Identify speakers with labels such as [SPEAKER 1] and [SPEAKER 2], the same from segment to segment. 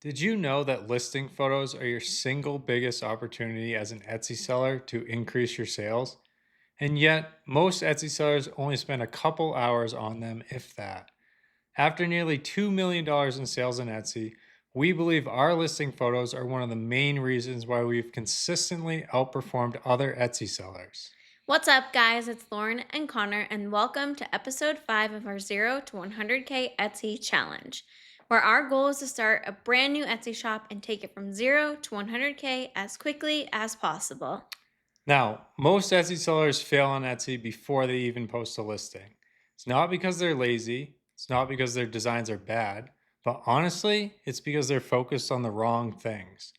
[SPEAKER 1] Did you know that listing photos are your single biggest opportunity as an Etsy seller to increase your sales? And yet, most Etsy sellers only spend a couple hours on them, if that. After nearly $2 million in sales on Etsy, we believe our listing photos are one of the main reasons why we've consistently outperformed other Etsy sellers.
[SPEAKER 2] What's up, guys? It's Lauren and Connor, and welcome to episode 5 of our 0 to 100K Etsy challenge, where our goal is to start a brand new Etsy shop and take it from 0 to 100K as quickly as possible.
[SPEAKER 1] Now, most Etsy sellers fail on Etsy before they even post a listing. It's not because they're lazy, it's not because their designs are bad, but honestly, it's because they're focused on the wrong things.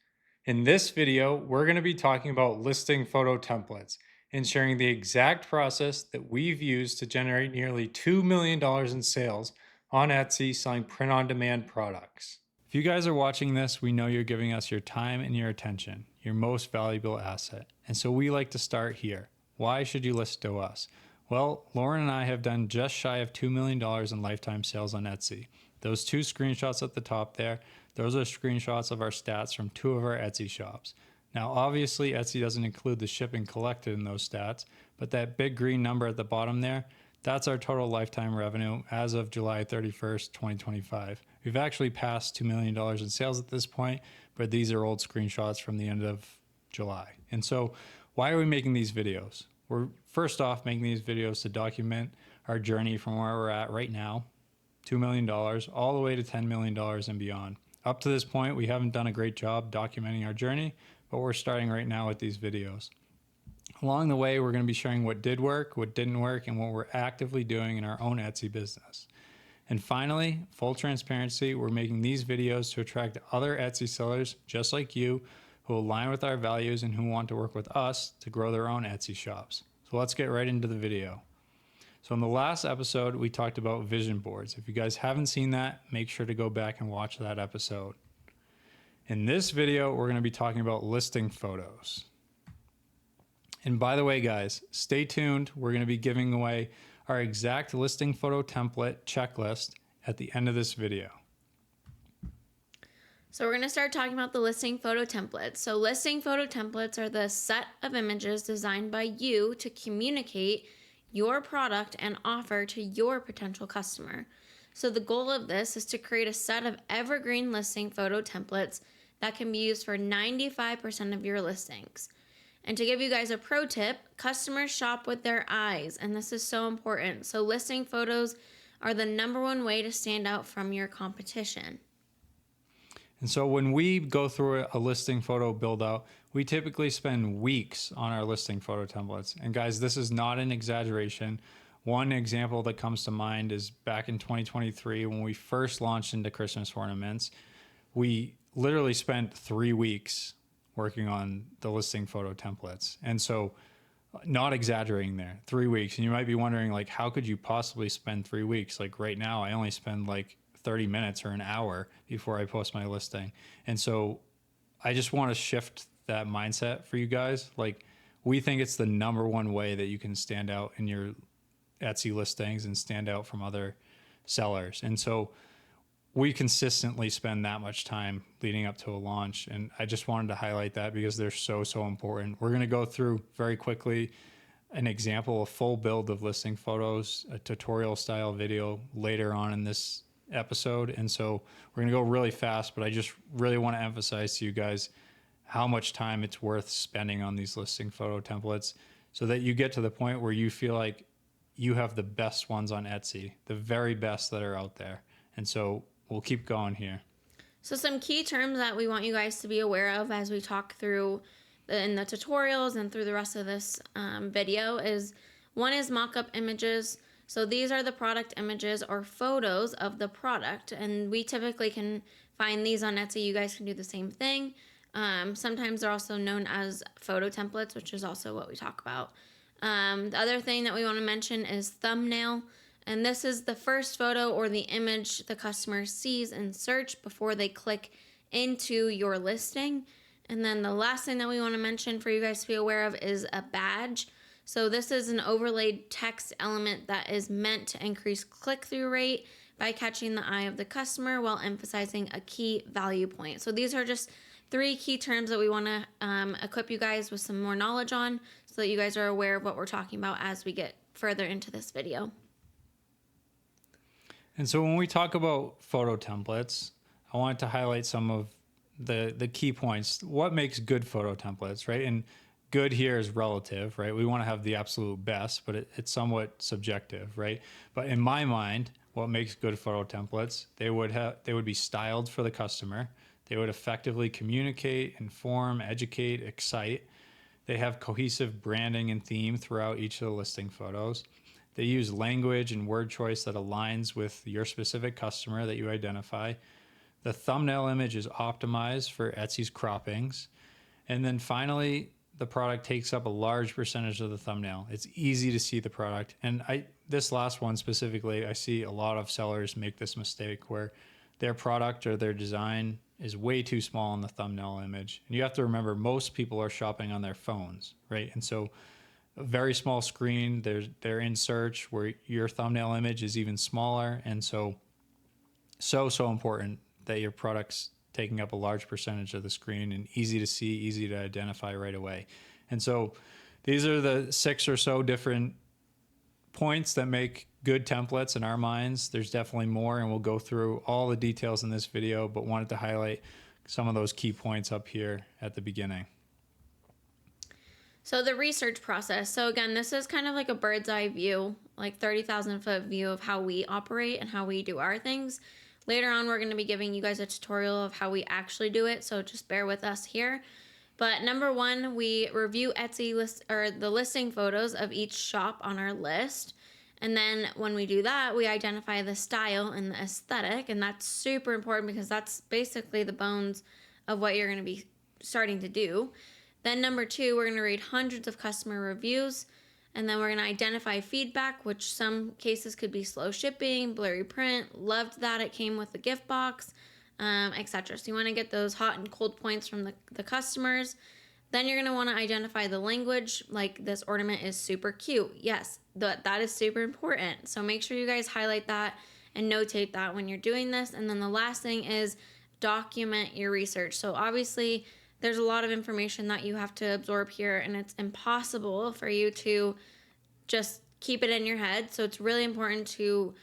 [SPEAKER 1] In this video, we're going to be talking about listing photo templates and sharing the exact process that we've used to generate nearly $2 million in sales on Etsy selling print on demand products. If you guys are watching this, we know you're giving us your time and your attention, your most valuable asset. And so we like to start here. Why should you list to us? Well, Lauren and I have done just shy of $2 million in lifetime sales on Etsy. Those two screenshots at the top there, those are screenshots of our stats from two of our Etsy shops. Now, obviously, Etsy doesn't include the shipping collected in those stats, but that big green number at the bottom there, that's our total lifetime revenue as of July 31st, 2025. We've actually passed $2 million in sales at this point, but these are old screenshots from the end of July. And so, why are we making these videos? We're first off making these videos to document our journey from where we're at right now, $2 million, all the way to $10 million and beyond. Up to this point, we haven't done a great job documenting our journey, but we're starting right now with these videos. Along the way, we're going to be sharing what did work, what didn't work, and what we're actively doing in our own Etsy business. And finally, full transparency, we're making these videos to attract other Etsy sellers just like you who align with our values and who want to work with us to grow their own Etsy shops. So let's get right into the video. So in the last episode, we talked about vision boards. If you guys haven't seen that, make sure to go back and watch that episode. In this video, we're going to be talking about listing photos. And by the way, guys, stay tuned. We're going to be giving away our exact listing photo template checklist at the end of this video.
[SPEAKER 2] So, we're going to start talking about the listing photo templates. So, listing photo templates are the set of images designed by you to communicate your product and offer to your potential customer. So, the goal of this is to create a set of evergreen listing photo templates that can be used for 95% of your listings. And to give you guys a pro tip, customers shop with their eyes, and this is so important. So, listing photos are the number one way to stand out from your competition.
[SPEAKER 1] And so when we go through a listing photo build out, we typically spend weeks on our listing photo templates. And guys, this is not an exaggeration. One example that comes to mind is back in 2023 when we first launched into Christmas ornaments. We literally spent 3 weeks working on the listing photo templates. And so not exaggerating there, 3 weeks. And you might be wondering, like, how could you possibly spend 3 weeks? Like right now, I only spend like 30 minutes or an hour before I post my listing. And so I just want to shift that mindset for you guys. Like, we think it's the number one way that you can stand out in your Etsy listings and stand out from other sellers. And so we consistently spend that much time leading up to a launch. And I just wanted to highlight that because they're so, so important. We're going to go through very quickly an example, a full build of listing photos, a tutorial style video later on in this episode. And so we're going to go really fast, but I just really want to emphasize to you guys how much time it's worth spending on these listing photo templates so that you get to the point where you feel like you have the best ones on Etsy, the very best that are out there. And so we'll keep going here.
[SPEAKER 2] So, some key terms that we want you guys to be aware of as we talk through in the tutorials and through the rest of this video is one is mock-up images. So these are the product images or photos of the product, and we typically can find these on Etsy. You guys can do the same thing. Sometimes they're also known as photo templates, which is also what we talk about. The other thing that we want to mention is thumbnail, and this is the first photo or the image the customer sees in search before they click into your listing. And then the last thing that we want to mention for you guys to be aware of is a badge. So this is an overlaid text element that is meant to increase click-through rate by catching the eye of the customer while emphasizing a key value point. So these are just 3 key terms that we want to equip you guys with some more knowledge on so that you guys are aware of what we're talking about as we get further into this video.
[SPEAKER 1] And so when we talk about photo templates, I wanted to highlight some of the key points. What makes good photo templates, right? And good here is relative, right? We want to have the absolute best, but it's somewhat subjective, right? But in my mind, what makes good photo templates, they would be styled for the customer. They would effectively communicate, inform, educate, excite. They have cohesive branding and theme throughout each of the listing photos. They use language and word choice that aligns with your specific customer that you identify. The thumbnail image is optimized for Etsy's croppings. And then finally, the product takes up a large percentage of the thumbnail. It's easy to see the product. And this last one specifically, I see a lot of sellers make this mistake where their product or their design is way too small in the thumbnail image. And you have to remember, most people are shopping on their phones, right? And so a very small screen, they're in search where your thumbnail image is even smaller. And so important that your product's taking up a large percentage of the screen and easy to see, easy to identify right away. And so these are the 6 or so different points that make good templates in our minds. There's definitely more, and we'll go through all the details in this video, but wanted to highlight some of those key points up here at the beginning.
[SPEAKER 2] So the research process. So again, this is kind of like a bird's eye view, like 30,000 foot view of how we operate and how we do our things. Later on, we're going to be giving you guys a tutorial of how we actually do it, so just bear with us here. But number 1, we review Etsy the listing photos of each shop on our list. And then when we do that, we identify the style and the aesthetic, and that's super important because that's basically the bones of what you're going to be starting to do. Then number 2, we're going to read hundreds of customer reviews. And then we're going to identify feedback, which some cases could be slow shipping, blurry print, loved that it came with the gift box, etc. So you want to get those hot and cold points from the customers. Then you're going to want to identify the language, like this ornament is super cute. Yes, that is super important. So make sure you guys highlight that and notate that when you're doing this. And then the last thing is document your research. So obviously, there's a lot of information that you have to absorb here, and it's impossible for you to just keep it in your head. So it's really important to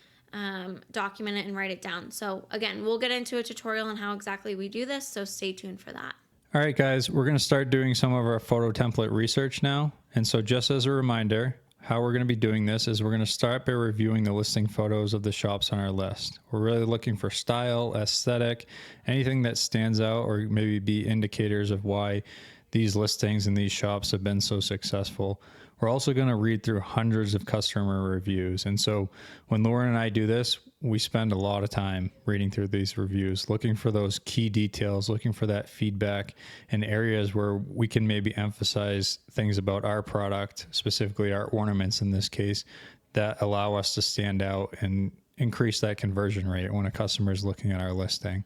[SPEAKER 2] document it and write it down. So again, we'll get into a tutorial on how exactly we do this, so stay tuned for that.
[SPEAKER 1] All right, guys, we're going to start doing some of our photo template research now. And so just as a reminder, how we're going to be doing this is we're going to start by reviewing the listing photos of the shops on our list. We're really looking for style, aesthetic, anything that stands out or maybe be indicators of why these listings and these shops have been so successful. We're also going to read through hundreds of customer reviews. And so when Lauren and I do this, we spend a lot of time reading through these reviews, looking for those key details, looking for that feedback and areas where we can maybe emphasize things about our product, specifically our ornaments in this case, that allow us to stand out and increase that conversion rate when a customer is looking at our listing.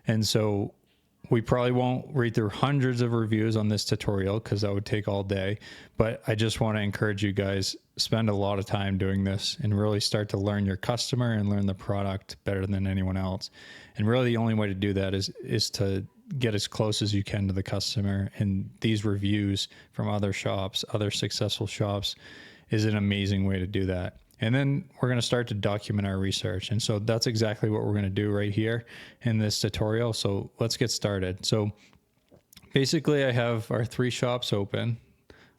[SPEAKER 1] And so we probably won't read through hundreds of reviews on this tutorial because that would take all day, but I just want to encourage you guys, spend a lot of time doing this and really start to learn your customer and learn the product better than anyone else. And really the only way to do that is to get as close as you can to the customer. And these reviews from other shops, other successful shops, is an amazing way to do that. And then we're going to start to document our research. And so that's exactly what we're going to do right here in this tutorial. So let's get started. So basically I have our 3 shops open.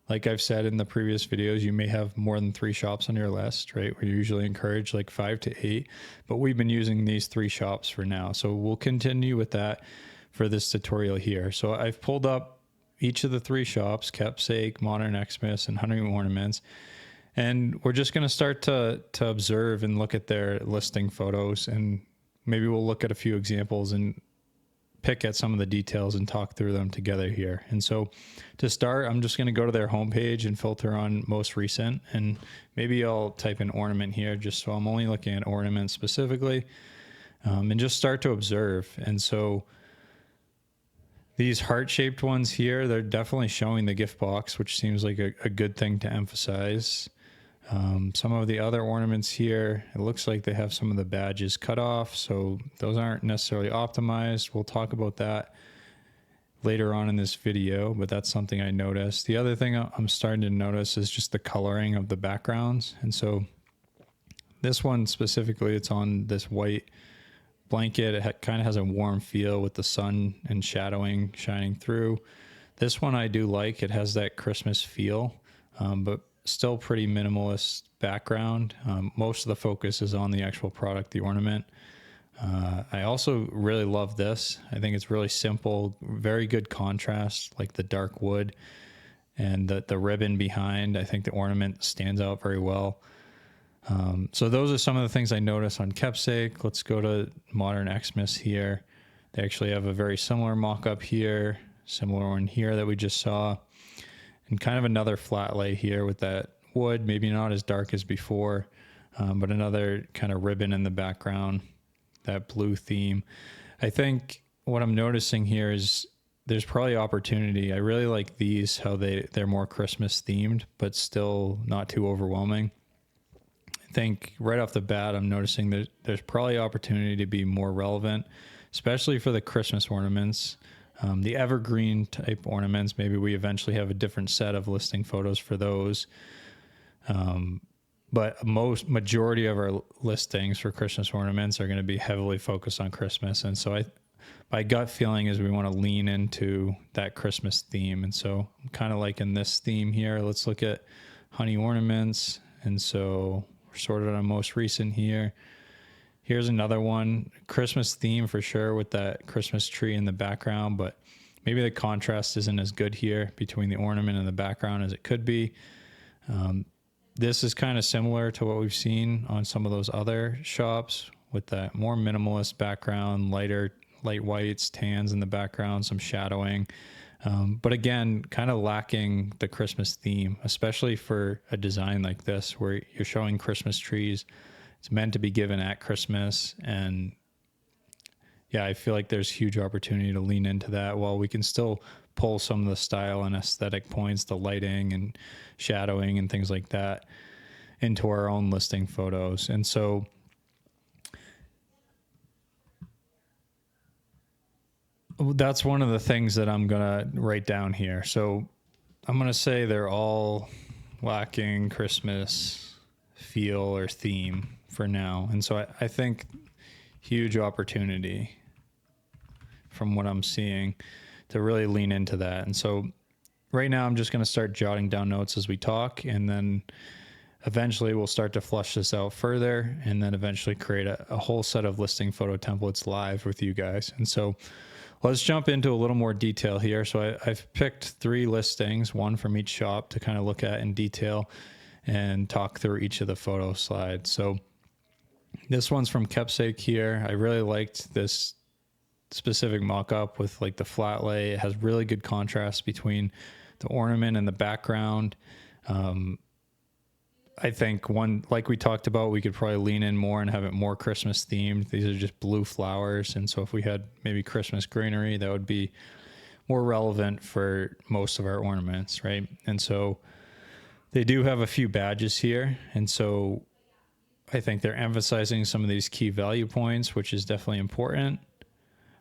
[SPEAKER 1] Like I've said in the previous videos, you may have more than 3 shops on your list, right? We usually encourage like 5 to 8, but we've been using these 3 shops for now. So we'll continue with that for this tutorial here. So I've pulled up each of the 3 shops, Keepsake, Modern Xmas, and Hunting Ornaments. And we're just going to start to observe and look at their listing photos, and maybe we'll look at a few examples and pick at some of the details and talk through them together here. And so to start, I'm just going to go to their homepage and filter on most recent, and maybe I'll type in ornament here just so I'm only looking at ornaments specifically, and just start to observe. And so these heart-shaped ones here, they're definitely showing the gift box, which seems like a good thing to emphasize.
[SPEAKER 3] Some of the other ornaments here, it looks like they have some of the badges cut off, so those aren't necessarily optimized. We'll talk about that later on in this video, but that's something I noticed. The other thing I'm starting to notice is just the coloring of the backgrounds. And so this one specifically, it's on this white blanket. It kind of has a warm feel with the sun and shadowing shining through. This one I do like. It has that Christmas feel, but still pretty minimalist background. Most of the focus is on the actual product, the ornament. I also really love this. I think it's really simple, very good contrast, like the dark wood and the ribbon behind. I think the ornament stands out very well. So those are some of the things I noticed on Keepsake. Let's go to Modern Xmas here. They actually have a very similar mock-up here, similar one here that we just saw, and kind of another flat lay here with that wood, maybe not as dark as before, but another kind of ribbon in the background, that blue theme. I think what I'm noticing here is there's probably opportunity. I really like these, how they're more Christmas themed, but still not too overwhelming. I think right off the bat, I'm noticing that there's probably opportunity to be more relevant, especially for the Christmas ornaments. The evergreen type ornaments, maybe we eventually have a different set of listing photos for those. But majority of our listings for Christmas ornaments are going to be heavily focused on Christmas. And so my gut feeling is we want to lean into that Christmas theme. And so I'm kind of liking this theme here. Let's look at honey ornaments. And so we're sorted on most recent here. Here's another one, Christmas theme for sure with that Christmas tree in the background, but maybe the contrast isn't as good here between the ornament and the background as it could be. This is kind of similar to what we've seen on some of those other shops with that more minimalist background, light whites, tans in the background, some shadowing. But again, kind of lacking the Christmas theme, especially for a design like this where you're showing Christmas trees. It's meant to be given at Christmas. And yeah, I feel like there's huge opportunity to lean into that while we can still pull some of the style and aesthetic points, the lighting and shadowing and things like that into our own listing photos. And so that's one of the things that I'm going to write down here. So I'm going to say they're all lacking Christmas feel or theme for now. And so I think huge opportunity from what I'm seeing to really lean into that. And so right now I'm just going to start jotting down notes as we talk, and then eventually we'll start to flush this out further and then eventually create a whole set of listing photo templates live with you guys. And so let's jump into a little more detail here. So I've picked 3 listings, one from each shop to kind of look at in detail and talk through each of the photo slides. So this one's from Keepsake here. I really liked this specific mock-up with like the flat lay. It has really good contrast between the ornament and the background. I think one, like we talked about, we could probably lean in more and have it more Christmas themed. These are just blue flowers. And so if we had maybe Christmas greenery, that would be more relevant for most of our ornaments, right? And so they do have a few badges here. And so I think they're emphasizing some of these key value points, which is definitely important.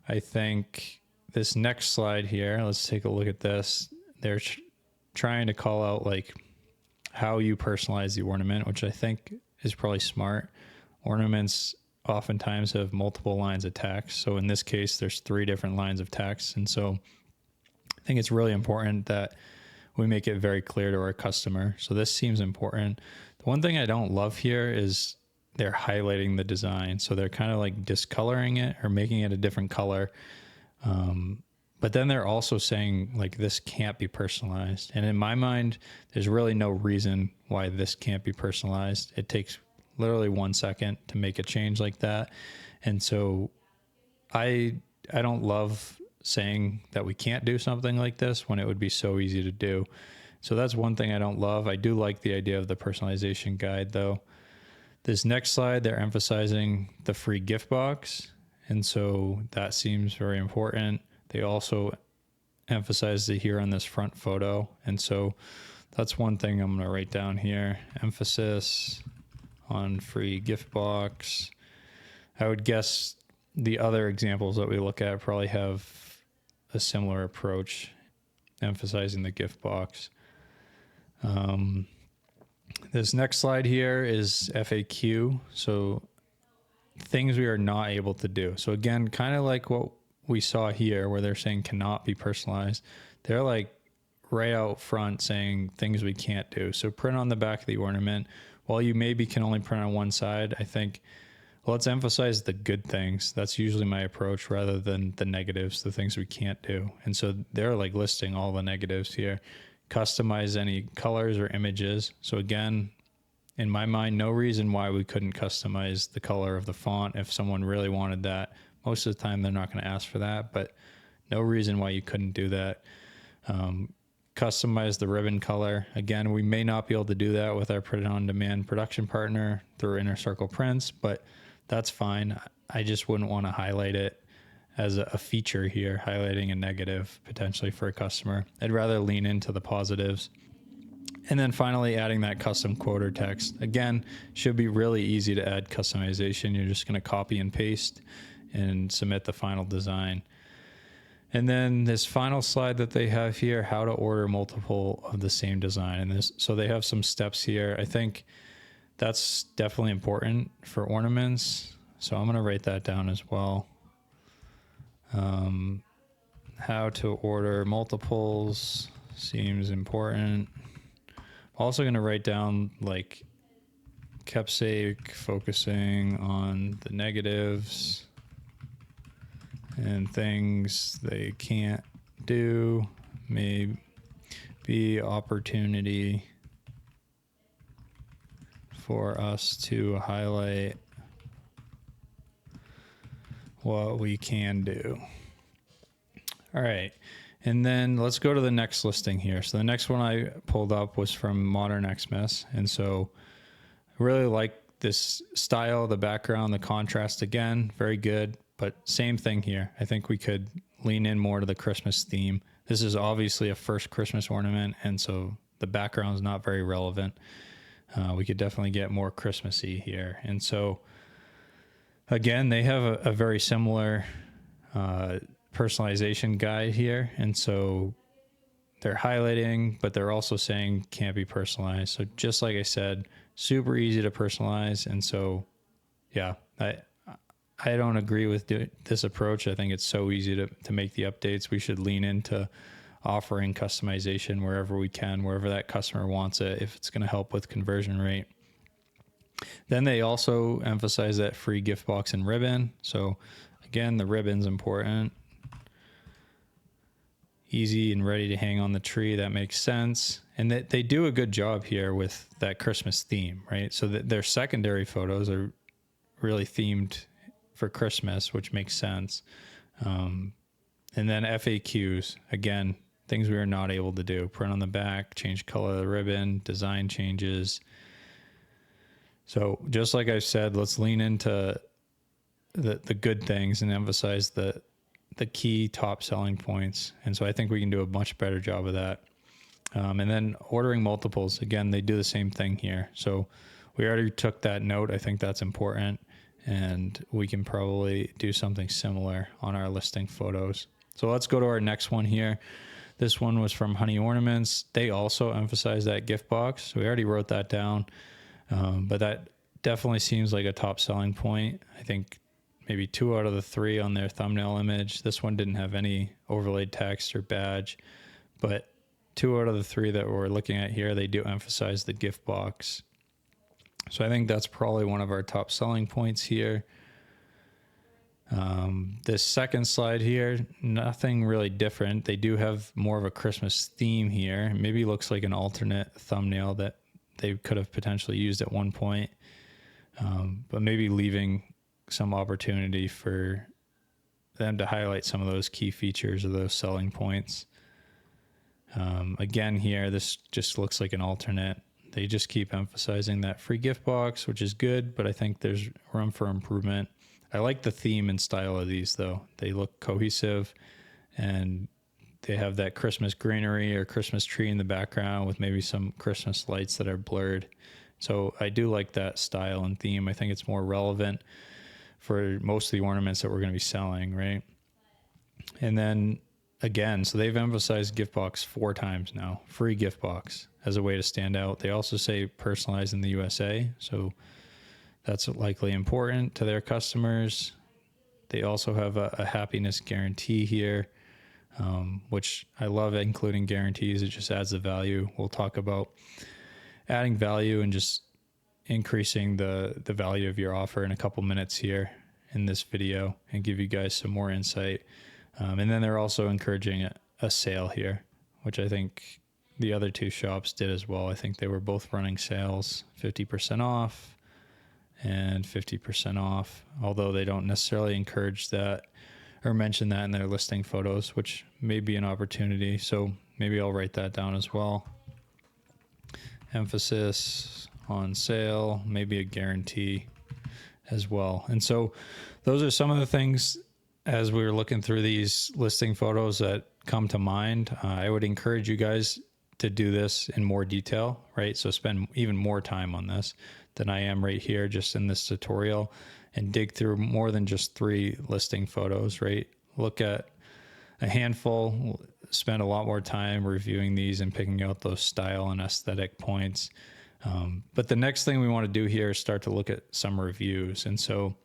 [SPEAKER 3] I think this next slide here, let's take a look at this. They're trying to call out like how you personalize the ornament, which I think is probably smart. Ornaments oftentimes have multiple lines of text. So in this case, there's 3 different lines of text. And so I think it's really important that we make it very clear to our customer. So this seems important. The one thing I don't love here is they're highlighting the design. So they're kind of like discoloring it or making it a different color. But then they're also saying like this can't be personalized. And in my mind, there's really no reason why this can't be personalized. It takes literally 1 second to make a change like that. And so I don't love saying that we can't do something like this when it would be so easy to do. So that's one thing I don't love. I do like the idea of the personalization guide though. This next slide, they're emphasizing the free gift box. And so that seems very important. They also emphasize it here on this front photo. And so That's one thing I'm going to write down here. Emphasis on free gift box. I would guess the other examples that we look at probably have a similar approach, emphasizing the gift box. This next slide here is FAQ. So things we are not able to do. So again, kind of like what we saw here where they're saying cannot be personalized. They're like right out front saying things we can't do. So print on the back of the ornament. While you maybe can only print on one side, I think let's emphasize the good things. That's usually my approach rather than the negatives, the things we can't do. And so they're like listing all the negatives here. Customize any colors or images. So again, in my mind, no reason why we couldn't customize the color of the font if someone really wanted that. Most of the time, they're not going to ask for that, but no reason why you couldn't do that. Customize the ribbon color. Again, we may not be able to do that with our print-on-demand production partner through Inner Circle Prints, but that's fine. I just wouldn't want to highlight it as a feature here, highlighting a negative potentially for a customer. I'd rather lean into the positives. And then finally, adding that custom quote or text. Again, should be really easy to add customization. You're just going to copy and paste and submit the final design. And then this final slide that they have here, how to order multiple of the same design. And this, so they have some steps here. I think that's definitely important for ornaments. So I'm going to write that down as well. How to order multiples seems important. Also going to write down like keepsake, focusing on the negatives and things they can't do, may be opportunity for us to highlight what we can do. All right. And then let's go to the next listing here. So the next one I pulled up was from Modern Xmas. And so I really like this style, the background, the contrast again, very good, but same thing here. I think we could lean in more to the Christmas theme. This is obviously a first Christmas ornament, and so the background is not very relevant. We could definitely get more Christmassy here. And so again, they have a very similar personalization guide here. And so they're highlighting, but they're also saying can't be personalized. So just like I said, super easy to personalize. And so, yeah, I don't agree with this approach. I think it's so easy to make the updates. We should lean into offering customization wherever we can, wherever that customer wants it, if it's going to help with conversion rate. Then they also emphasize that free gift box and ribbon. So again, the ribbon's important. Easy and ready to hang on the tree. That makes sense. And that they do a good job here with that Christmas theme, right? So that their secondary photos are really themed for Christmas, which makes sense. And then FAQs, again, things we are not able to do. Print on the back, change color of the ribbon, design changes. So just like I said, let's lean into the good things and emphasize the key top selling points. And so I think we can do a much better job of that. And then ordering multiples, again, they do the same thing here. So we already took that note. I think that's important. And we can probably do something similar on our listing photos. So let's go to our next one here. This one was from Honey Ornaments. They also emphasize that gift box. So we already wrote that down. But that definitely seems like a top selling point. I think maybe 2 out of the 3 on their thumbnail image. This one didn't have any overlaid text or badge, but 2 out of the 3 that we're looking at here, they do emphasize the gift box. So I think that's probably one of our top selling points here. This second slide here, nothing really different. They do have more of a Christmas theme here. Maybe looks like an alternate thumbnail that they could have potentially used at one point, but maybe leaving some opportunity for them to highlight some of those key features of those selling points. Again here, this just looks like an alternate. They just keep emphasizing that free gift box, which is good, but I think there's room for improvement. I like the theme and style of these though. They look cohesive and they have that Christmas greenery or Christmas tree in the background with maybe some Christmas lights that are blurred. So I do like that style and theme. I think it's more relevant for most of the ornaments that we're going to be selling, right? And then again, so they've emphasized gift box 4 times now, free gift box as a way to stand out. They also say personalized in the USA. So that's likely important to their customers. They also have a happiness guarantee here, which I love including guarantees. It just adds the value. We'll talk about adding value and just increasing the value of your offer in a couple minutes here in this video and give you guys some more insight. And then they're also encouraging a sale here, which I think the other 2 shops did as well. I think they were both running sales, 50% off and 50% off, although they don't necessarily encourage that or mention that in their listing photos, which may be an opportunity. So maybe I'll write that down as well. Emphasis on sale, maybe a guarantee as well. And so those are some of the things as we were looking through these listing photos that come to mind. I would encourage you guys to do this in more detail, right? So spend even more time on this than I am right here just in this tutorial, and dig through more than just 3 listing photos, right? Look at a handful, spend a lot more time reviewing these and picking out those style and aesthetic points. But the next thing we want to do here is start to look at some reviews. And so,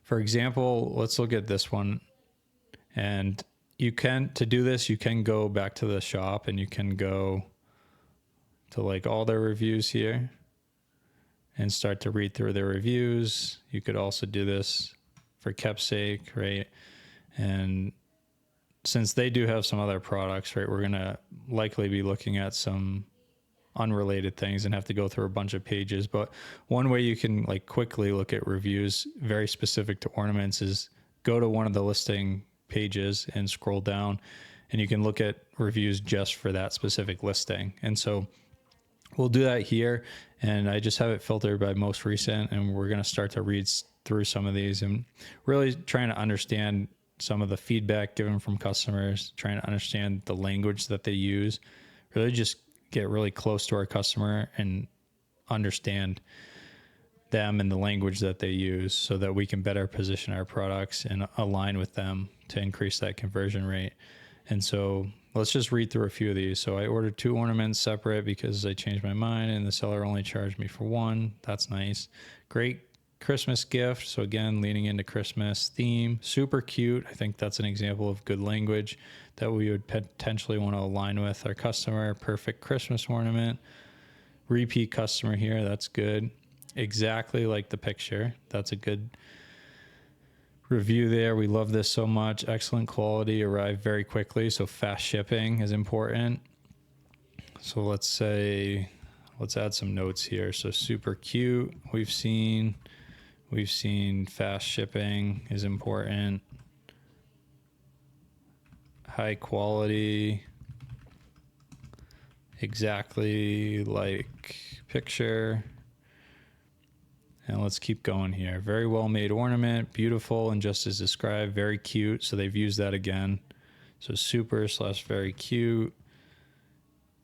[SPEAKER 3] for example, let's look at this one. And to do this, you can go back to the shop and you can go to like all their reviews here and start to read through their reviews. You could also do this for keepsake, right? And since they do have some other products, right, we're going to likely be looking at some unrelated things and have to go through a bunch of pages. But one way you can like quickly look at reviews very specific to ornaments is go to one of the listing pages and scroll down, and you can look at reviews just for that specific listing. And so we'll do that here, and I just have it filtered by most recent, and we're going to start to read through some of these and really trying to understand some of the feedback given from customers, trying to understand the language that they use, really just get really close to our customer and understand them and the language that they use so that we can better position our products and align with them to increase that conversion rate. And so let's just read through a few of these. So I ordered 2 ornaments separate because I changed my mind and the seller only charged me for 1. That's nice. Great Christmas gift. So again, leaning into Christmas theme, super cute. I think that's an example of good language that we would potentially want to align with our customer. Perfect Christmas ornament. Repeat customer here. That's good. Exactly like the picture. That's a good review there. We love this so much. Excellent quality. Arrived very quickly. So fast shipping is important. So let's add some notes here. So super cute. We've seen fast shipping is important. High quality. Exactly like picture. And let's keep going here. Very well made ornament, beautiful and just as described, very cute. So they've used that again. So super / very cute.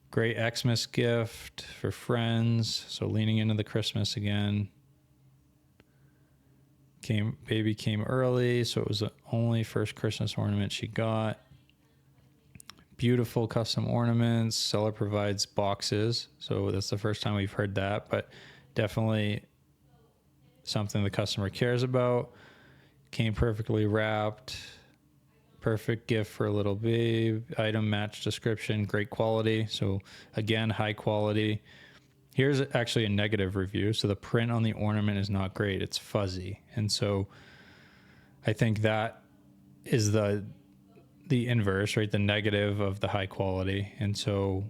[SPEAKER 3] Great Xmas gift for friends. So leaning into the Christmas again. Baby came early, so it was the only first Christmas ornament she got. Beautiful custom ornaments. Seller provides boxes. So that's the first time we've heard that, but definitely something the customer cares about. Came perfectly wrapped. Perfect gift for a little babe. Item match description, great quality. So again, high quality. Here's actually a negative review. So the print on the ornament is not great. It's fuzzy. And so I think that is the inverse, right? The negative of the high quality. And so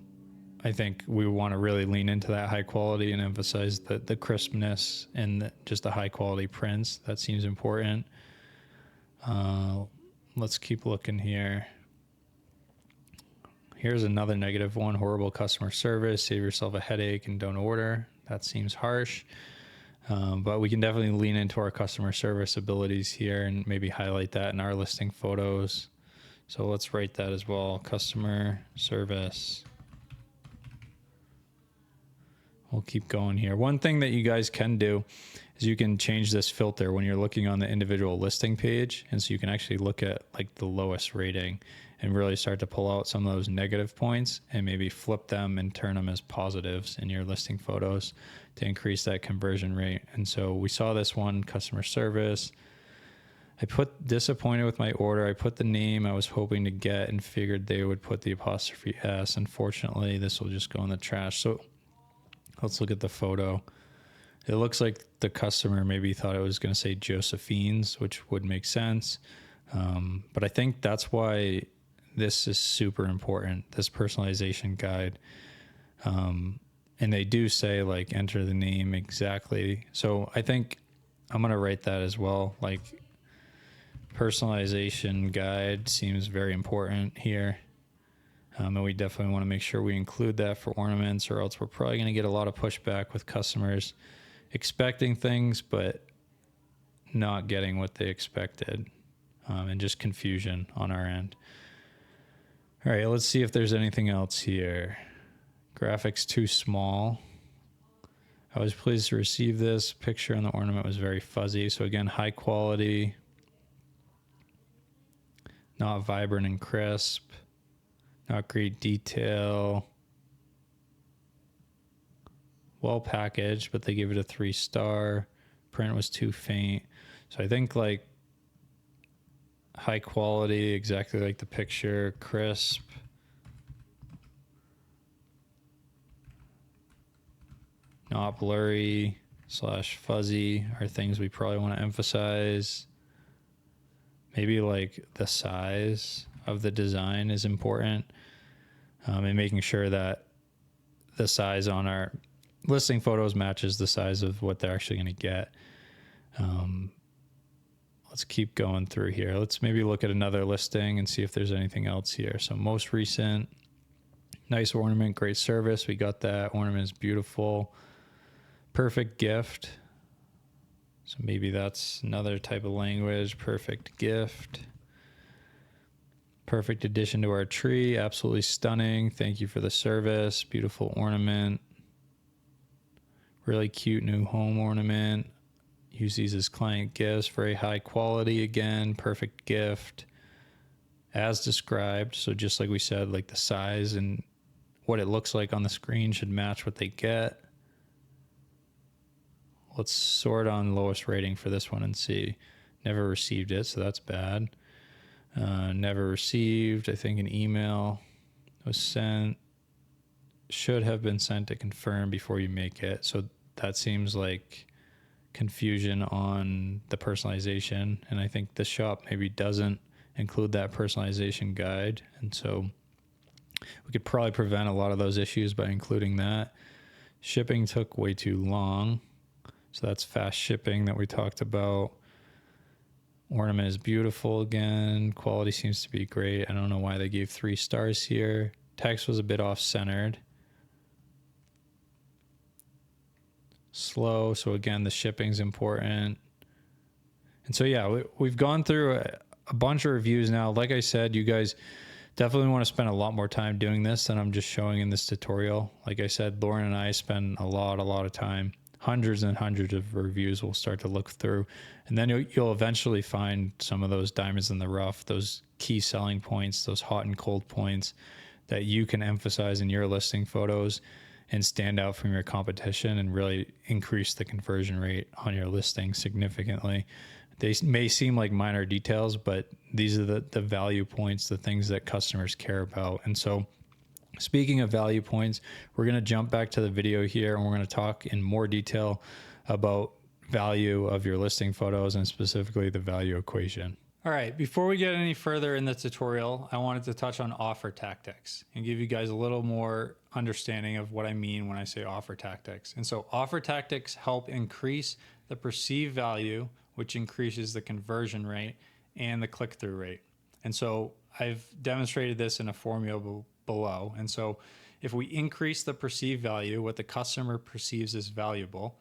[SPEAKER 3] I think we want to really lean into that high quality and emphasize the crispness and just the high quality prints. That seems important. Let's keep looking here. Here's another negative one. Horrible customer service. Save yourself a headache and don't order. That seems harsh. But we can definitely lean into our customer service abilities here and maybe highlight that in our listing photos. So let's write that as well. Customer service. We'll keep going here. One thing that you guys can do is you can change this filter when you're looking on the individual listing page. And so you can actually look at like the lowest rating and really start to pull out some of those negative points and maybe flip them and turn them as positives in your listing photos to increase that conversion rate. And so we saw this one, customer service. I put disappointed with my order. I put the name I was hoping to get and figured they would put the apostrophe S. Unfortunately, this will just go in the trash. So let's look at the photo. It looks like the customer maybe thought it was going to say Josephine's, which would make sense. But I think that's why this is super important, this personalization guide. And they do say like enter the name exactly. So I think I'm going to write that as well. Like personalization guide seems very important here. And we definitely want to make sure we include that for ornaments, or else we're probably going to get a lot of pushback with customers expecting things, but not getting what they expected, and just confusion on our end. All right, let's see if there's anything else here. Graphics too small. I was pleased to receive this. Picture on the ornament was very fuzzy. So again, high quality, not vibrant and crisp. Not great detail. Well packaged, but they gave it a 3-star. Print was too faint. So I think like high quality, exactly like the picture, crisp. Not blurry / fuzzy are things we probably want to emphasize. Maybe like the size of the design is important, and making sure that the size on our listing photos matches the size of what they're actually going to get. Let's keep going through here. Let's maybe look at another listing and see if there's anything else here. So most recent, nice ornament, great service. We got that. Ornament is beautiful. Perfect gift. So maybe that's another type of language. Perfect gift. Perfect addition to our tree. Absolutely stunning. Thank you for the service. Beautiful ornament. Really cute new home ornament. Use these as client gifts. Very high quality again. Perfect gift. As described. So just like we said, like the size and what it looks like on the screen should match what they get. Let's sort on lowest rating for this one and see. Never received it, so that's bad. Never received. I think an email was sent. Should have been sent to confirm before you make it. So that seems like confusion on the personalization. And I think the shop maybe doesn't include that personalization guide. And so we could probably prevent a lot of those issues by including that. Shipping took way too long. So that's fast shipping that we talked about. Ornament is beautiful again. Quality seems to be great. I don't know why they gave 3 stars here. Text was a bit off-centered. Slow. So again, the shipping's important. And so yeah, we've gone through a bunch of reviews now. Like I said, you guys definitely want to spend a lot more time doing this than I'm just showing in this tutorial. Like I said, Lauren and I spend a lot of time. Hundreds and hundreds of reviews we'll start to look through. And then you'll eventually find some of those diamonds in the rough, those key selling points, those hot and cold points that you can emphasize in your listing photos and stand out from your competition and really increase the conversion rate on your listing significantly. They may seem like minor details, but these are the value points, the things that customers care about. And so speaking of value points, we're going to jump back to the video here and we're going to talk in more detail about value of your listing photos and specifically the value equation. All right, before we get any further in the tutorial, I wanted to touch on offer tactics and give you guys a little more understanding of what I mean when I say offer tactics. And so offer tactics help increase the perceived value, which increases the conversion rate and the click-through rate. And so I've demonstrated this in a formula below. And so if we increase the perceived value, what the customer perceives as valuable,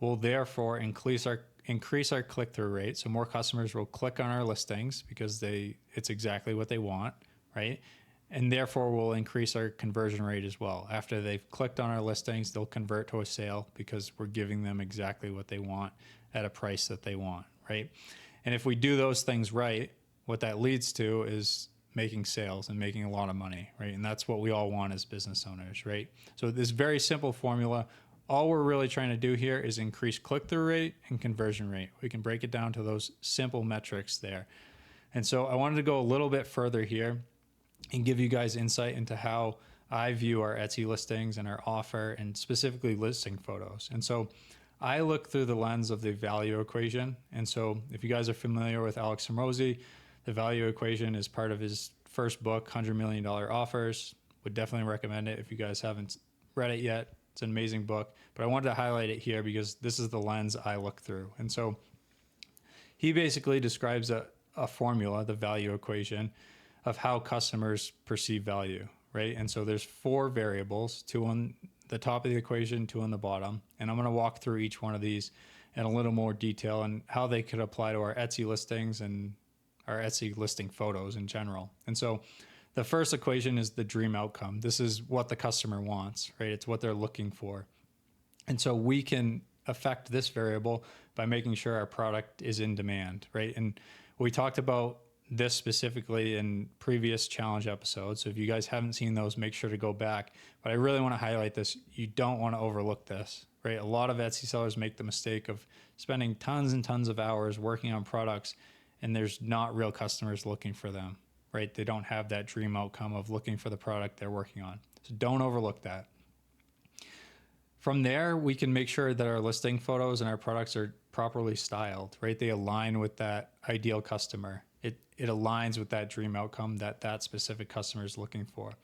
[SPEAKER 3] will therefore increase increase our click-through rate. So more customers will click on our listings because it's exactly what they want, right? And therefore we'll increase our conversion rate as well. After they've clicked on our listings, they'll convert to a sale because we're giving them exactly what they want at a price that they want, right? And if we do those things right, what that leads to is making sales and making a lot of money, right? And that's what we all want as business owners, right? So this very simple formula, all we're really trying to do here is increase click-through rate and conversion rate. We can break it down to those simple metrics there. And so I wanted to go a little bit further here and give you guys insight into how I view our Etsy listings and our offer, and specifically listing photos. And so I look through the lens of the value equation. And so if you guys are familiar with Alex Hormozi, the value equation is part of his first book, $100 Million Offers. Would definitely recommend it if you guys haven't read it yet. It's an amazing book, but I wanted to highlight it here because this is the lens I look through. And so he basically describes a formula, the value equation, of how customers perceive value, right? And so there's 4 variables, 2 on the top of the equation, 2 on the bottom. And I'm going to walk through each one of these in a little more detail and how they could apply to our Etsy listings and our Etsy listing photos in general. And so the first equation is the dream outcome. This is what the customer wants, right? It's what they're looking for. And so we can affect this variable by making sure our product is in demand, right? And we talked about this specifically in previous challenge episodes. So if you guys haven't seen those, make sure to go back. But I really want to highlight this. You don't want to overlook this, right? A lot of Etsy sellers make the mistake of spending tons and tons of hours working on products, and there's not real customers looking for them, right? They don't have that dream outcome of looking for the product they're working on. So don't overlook that. From there, we can make sure that our listing photos and our products are properly styled, right? They align with that ideal customer. It aligns with that dream outcome that specific customer is looking for.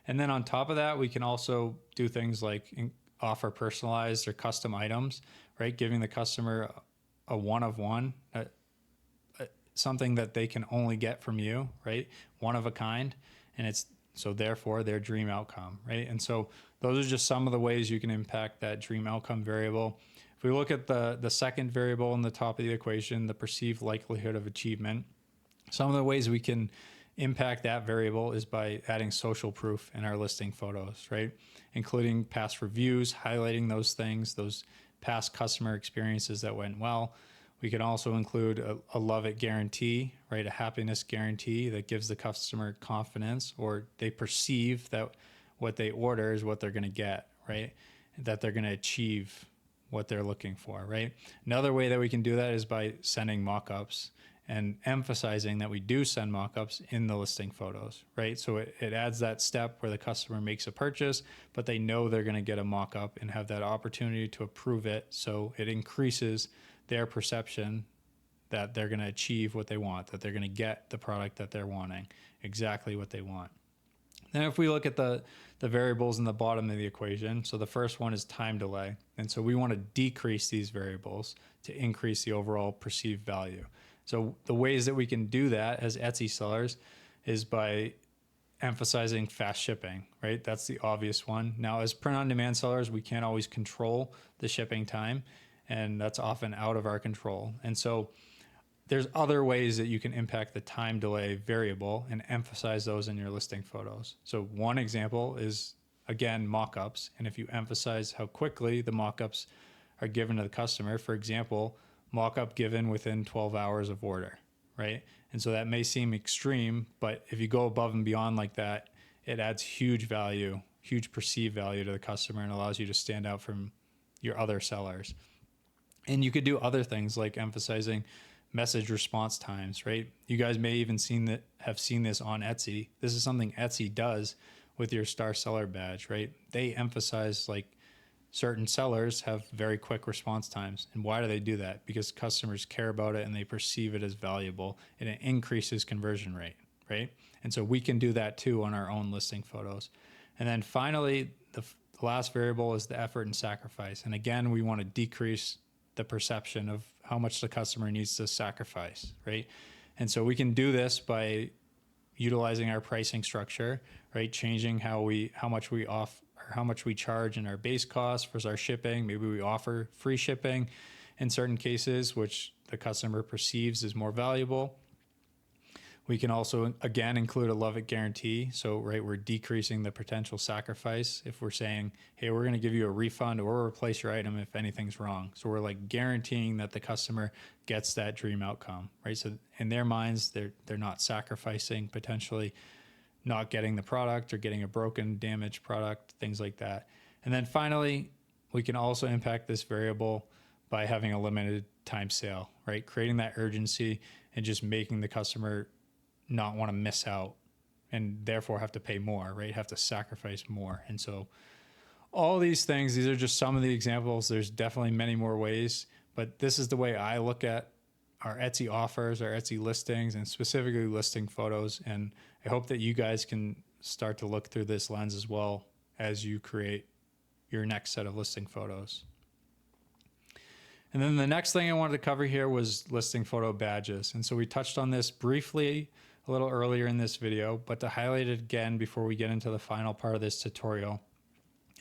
[SPEAKER 3] And then on top of that, we can also do things like offer personalized or custom items, right? Giving the customer a one of one, something that they can only get from you, right? One of a kind. And it's so therefore their dream outcome, right? And so those are just some of the ways you can impact that dream outcome variable. If we look at the second variable in the top of the equation, the perceived likelihood of achievement, some of the ways we can impact that variable is by adding social proof in our listing photos, right? Including past reviews, highlighting those things, those past customer experiences that went well. We can also include a love it guarantee, right? A happiness guarantee that gives the customer confidence, or they perceive that what they order is what they're going to get, right? That they're going to achieve what they're looking for, right? Another way that we can do that is by sending mock-ups and emphasizing that we do send mock-ups in the listing photos, right? So it adds that step where the customer makes a purchase, but they know they're going to get a mock-up and have that opportunity to approve it. So it increases their perception that they're going to achieve what they want, that they're going to get the product that they're wanting, exactly what they want. Then if we look at the variables in the bottom of the equation, so the first one is time delay. And so we want to decrease these variables to increase the overall perceived value. So the ways that we can do that as Etsy sellers is by emphasizing fast shipping, right? That's the obvious one. Now, as print-on-demand sellers, we can't always control the shipping time, and that's often out of our control. And so there's other ways that you can impact the time delay variable and emphasize those in your listing photos. So one example is, again, mock-ups. And if you emphasize how quickly the mock-ups are given to the customer, for example, mock-up given within 12 hours of order, right? And so that may seem extreme, but if you go above and beyond like that, it adds huge value, huge perceived value to the customer, and allows you to stand out from your other sellers. And you could do other things like emphasizing message response times, right? You guys may even have seen this on Etsy. This is something Etsy does with your star seller badge, right? They emphasize like certain sellers have very quick response times. And why do they do that? Because customers care about it and they perceive it as valuable, and it increases conversion rate, right? And so we can do that too on our own listing photos. And then finally, the last variable is the effort and sacrifice. And again, we want to decrease the perception of how much the customer needs to sacrifice, right? And so we can do this by utilizing our pricing structure, right? Changing how much we charge in our base cost versus our shipping. Maybe we offer free shipping, in certain cases, which the customer perceives as more valuable. We can also, again, include a love it guarantee. So, right, we're decreasing the potential sacrifice if we're saying, hey, we're going to give you a refund or replace your item if anything's wrong. So we're like guaranteeing that the customer gets that dream outcome, right? So in their minds, they're not sacrificing potentially not getting the product or getting a broken, damaged product, things like that. And then finally, we can also impact this variable by having a limited time sale, right? Creating that urgency and just making the customer not want to miss out and therefore have to pay more, right? Have to sacrifice more. And so all these things, these are just some of the examples. There's definitely many more ways, but this is the way I look at our Etsy offers, our Etsy listings, and specifically listing photos. And I hope that you guys can start to look through this lens as well as you create your next set of listing photos. And then the next thing I wanted to cover here was listing photo badges. And so we touched on this briefly a little earlier in this video, but to highlight it again before we get into the final part of this tutorial,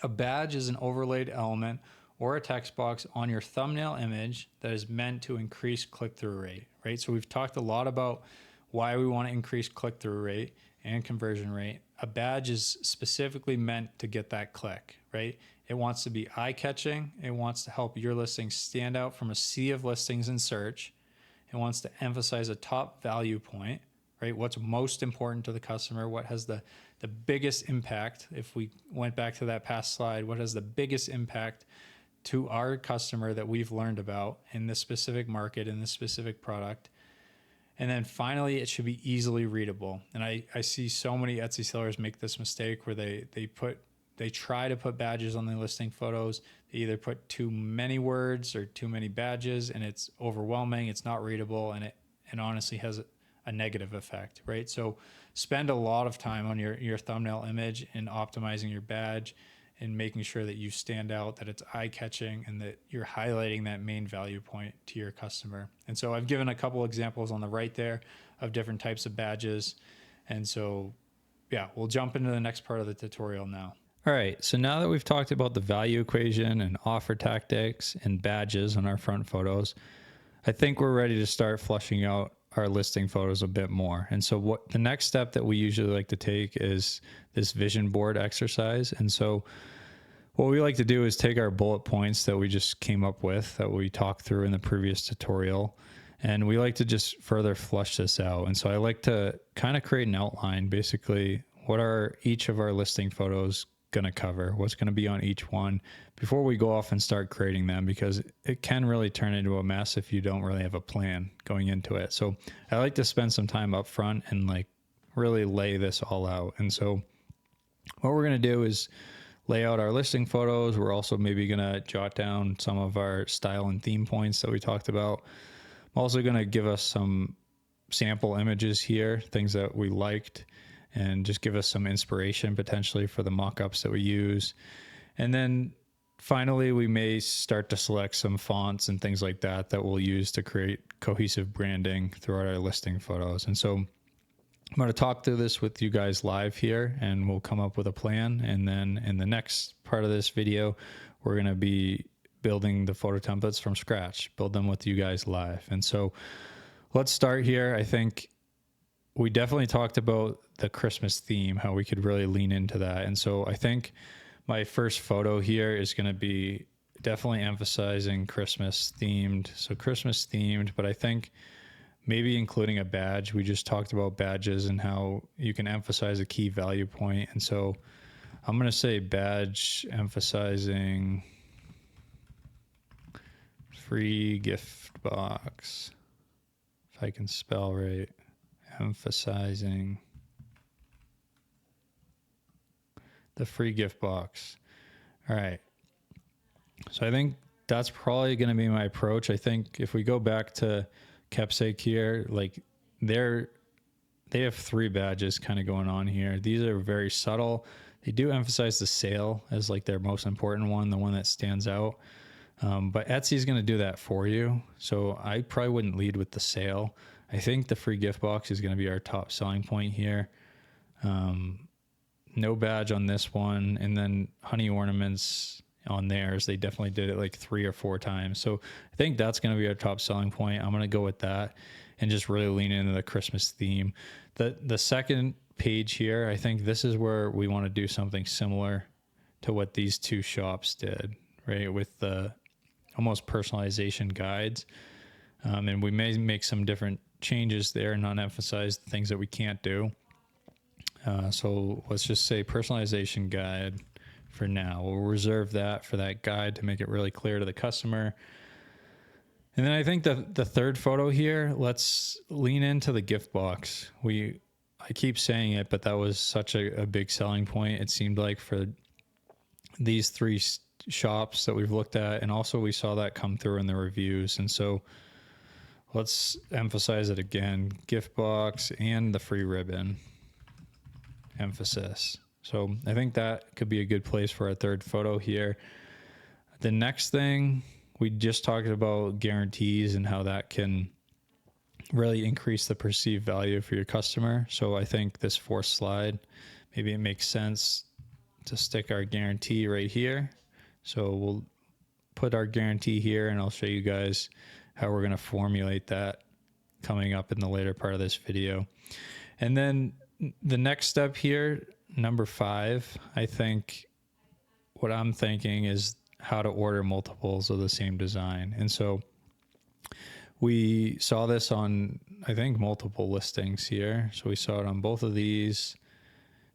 [SPEAKER 3] a badge is an overlaid element or a text box on your thumbnail image that is meant to increase click-through rate, right? So we've talked a lot about why we want to increase click-through rate and conversion rate. A badge is specifically meant to get that click, right? It wants to be eye-catching. It wants to help your listing stand out from a sea of listings in search. It wants to emphasize a top value point, right? What's most important to the customer? What has the biggest impact? If we went back to that past slide, what has the biggest impact to our customer that we've learned about in this specific market, in this specific product? And then finally, it should be easily readable. And I see so many Etsy sellers make this mistake where they try to put badges on the listing photos. They either put too many words or too many badges, and it's overwhelming. It's not readable, and it honestly has a negative effect, right? So spend a lot of time on your thumbnail image and optimizing your badge and making sure that you stand out, that it's eye-catching, and that you're highlighting that main value point to your customer. And so I've given a couple examples on the right there of different types of badges. And so, yeah, we'll jump into the next part of the tutorial now. All right, so now that we've talked about the value equation and offer tactics and badges on our front photos, I think we're ready to start fleshing out our listing photos a bit more. And so what the next step that we usually like to take is this vision board exercise. And so what we like to do is take our bullet points that we just came up with, that we talked through in the previous tutorial, and we like to just further flesh this out. And so I like to kind of create an outline, basically what are each of our listing photos going to cover, what's going to be on each one before we go off and start creating them, because it can really turn into a mess if you don't really have a plan going into it. So I like to spend some time up front and like really lay this all out. And so what we're going to do is lay out our listing photos. We're also maybe going to jot down some of our style and theme points that we talked about. I'm also going to give us some sample images here, things that we liked, and just give us some inspiration potentially for the mock-ups that we use. And then finally, we may start to select some fonts and things like that that we'll use to create cohesive branding throughout our listing photos. And so I'm going to talk through this with you guys live here, and we'll come up with a plan. And then in the next part of this video, we're going to be building the photo templates from scratch, build them with you guys live. And so let's start here. I think we definitely talked about the Christmas theme, how we could really lean into that. And so I think my first photo here is going to be definitely emphasizing Christmas themed. So Christmas themed, but I think maybe including a badge. We just talked about badges and how you can emphasize a key value point. And so I'm going to say badge emphasizing free gift box, if I can spell right, emphasizing the free gift box. All right. So I think that's probably going to be my approach. I think if we go back to Keepsake here, like they have 3 badges kind of going on here. These are very subtle. They do emphasize the sale as like their most important one, the one that stands out. But Etsy is going to do that for you. So I probably wouldn't lead with the sale. I think the free gift box is going to be our top selling point here. No badge on this one. And then honey ornaments on theirs. They definitely did it like 3 or 4 times. So I think that's going to be our top selling point. I'm going to go with that and just really lean into the Christmas theme. The second page here, I think this is where we want to do something similar to what these two shops did, right? With the almost personalization guides. And we may make some different changes there and not emphasize the things that we can't do. So let's just say personalization guide for now. We'll reserve that for that guide to make it really clear to the customer. And then I think the third photo here, let's lean into the gift box. I keep saying it, but that was such a big selling point. It seemed like for these 3 shops that we've looked at, and also we saw that come through in the reviews. And so let's emphasize it again, gift box and the free ribbon emphasis. So I think that could be a good place for our third photo here. The next thing, we just talked about guarantees and how that can really increase the perceived value for your customer. So I think this 4th slide, maybe it makes sense to stick our guarantee right here. So we'll put our guarantee here, and I'll show you guys how we're going to formulate that coming up in the later part of this video. And then the next step here, number 5, I think what I'm thinking is how to order multiples of the same design. And so we saw this on, I think, multiple listings here. So we saw it on both of these.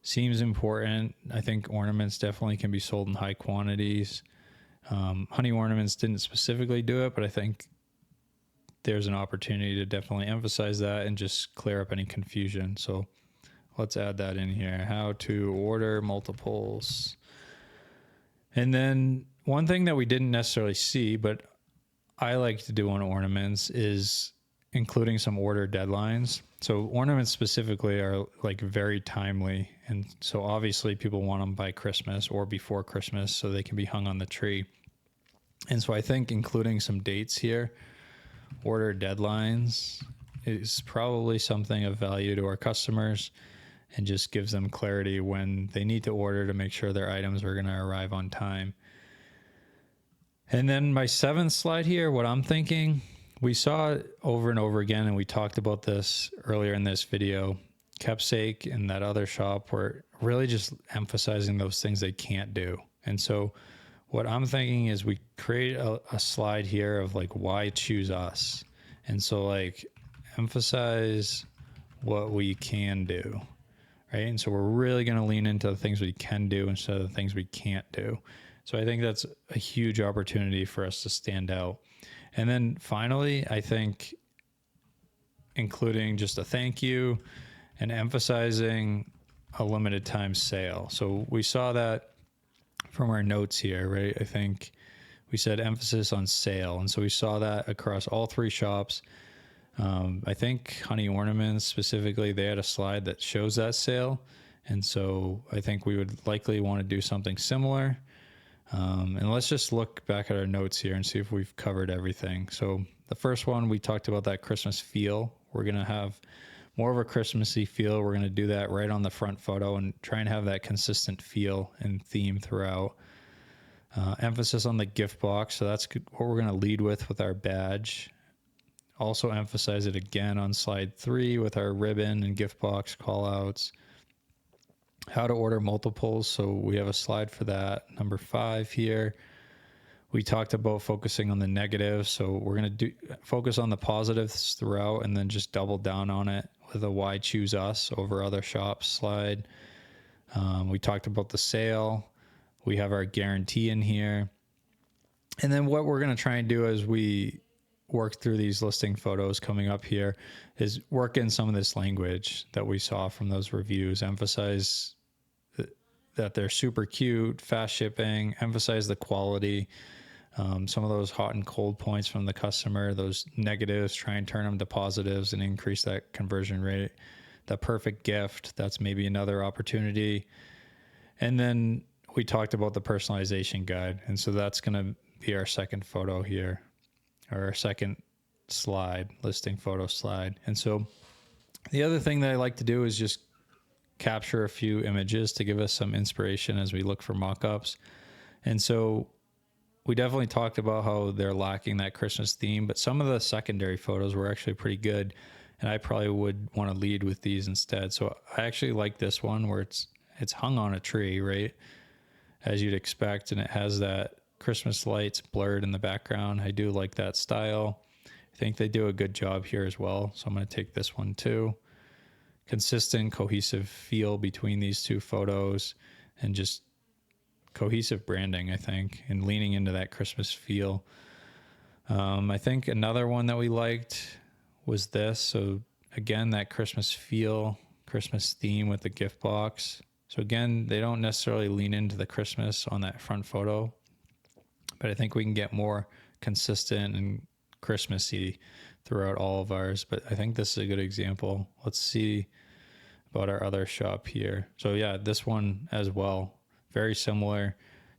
[SPEAKER 3] Seems important. I think ornaments definitely can be sold in high quantities. Honey ornaments didn't specifically do it, but I think there's an opportunity to definitely emphasize that and just clear up any confusion. So let's add that in here. How to order multiples. And then one thing that we didn't necessarily see, but I like to do on ornaments, is including some order deadlines. So ornaments specifically are like very timely. And so obviously people want them by Christmas or before Christmas so they can be hung on the tree. And so I think including some dates here, order deadlines, is probably something of value to our customers and just gives them clarity when they need to order to make sure their items are going to arrive on time. And then my 7th slide here, what I'm thinking, we saw it over and over again, and we talked about this earlier in this video. Keepsake and that other shop were really just emphasizing those things they can't do. And so what I'm thinking is we create a slide here of like, why choose us? And so like emphasize what we can do, right? And so we're really going to lean into the things we can do instead of the things we can't do. So I think that's a huge opportunity for us to stand out. And then finally, I think including just a thank you and emphasizing a limited time sale. So we saw that from our notes here, right? I think we said emphasis on sale. And so we saw that across all 3 shops. I think Honey Ornaments specifically, they had a slide that shows that sale. And so I think we would likely want to do something similar. And let's just look back at our notes here and see if we've covered everything. So the first one, we talked about that Christmas feel. We're going to have more of a Christmassy feel. We're going to do that right on the front photo and try and have that consistent feel and theme throughout. Emphasis on the gift box. So that's what we're going to lead with our badge. Also emphasize it again on slide 3 with our ribbon and gift box call outs. How to order multiples. So we have a slide for that. Number 5 here. We talked about focusing on the negatives. So we're going to focus on the positives throughout and then just double down on it with a why choose us over other shops slide. We talked about the sale. We have our guarantee in here. And then what we're going to try and do as we work through these listing photos coming up here is work in some of this language that we saw from those reviews, emphasize that they're super cute, fast shipping, emphasize the quality, some of those hot and cold points from the customer, those negatives, try and turn them to positives and increase that conversion rate. The perfect gift, that's maybe another opportunity. And then we talked about the personalization guide. And so that's going to be our second photo here, or our second slide, listing photo slide. And so the other thing that I like to do is just capture a few images to give us some inspiration as we look for mock-ups. And so we definitely talked about how they're lacking that Christmas theme, but some of the secondary photos were actually pretty good. And I probably would want to lead with these instead. So I actually like this one where it's hung on a tree, right? As you'd expect. And it has that Christmas lights blurred in the background. I do like that style. I think they do a good job here as well. So I'm going to take this one too. Consistent, cohesive feel between these two photos and just cohesive branding, I think, and leaning into that Christmas feel. I think another one that we liked was this. So again, that Christmas feel, Christmas theme with the gift box. So again, they don't necessarily lean into the Christmas on that front photo, but I think we can get more consistent and Christmassy throughout all of ours. But I think this is a good example. Let's see about our other shop here. So yeah, this one as well, very similar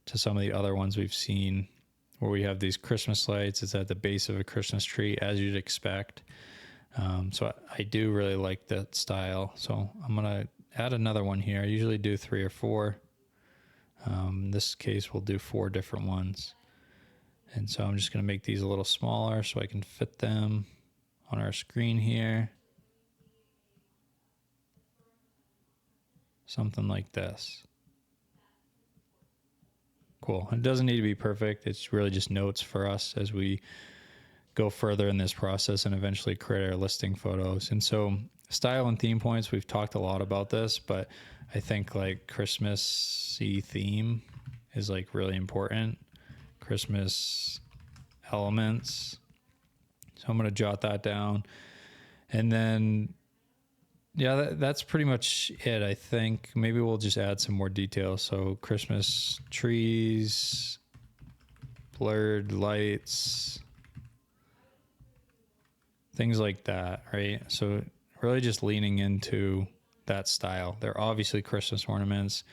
[SPEAKER 3] to some of the other ones we've seen where we have these Christmas lights. It's at the base of a Christmas tree, as you'd expect. So I do really like that style. So I'm going to add another one here. I usually do 3 or 4. In this case, we'll do 4 different ones. And so I'm just going to make these a little smaller so I can fit them on our screen here. Something like this. Cool. It doesn't need to be perfect. It's really just notes for us as we go further in this process and eventually create our listing photos. And so style and theme points, we've talked a lot about this, but I think like Christmassy theme is like really important. Christmas elements. So I'm going to jot that down. And then, yeah, that's pretty much it. I think maybe we'll just add some more details. So Christmas trees, blurred lights, things like that, right? So really just leaning into that style. They're obviously Christmas ornaments,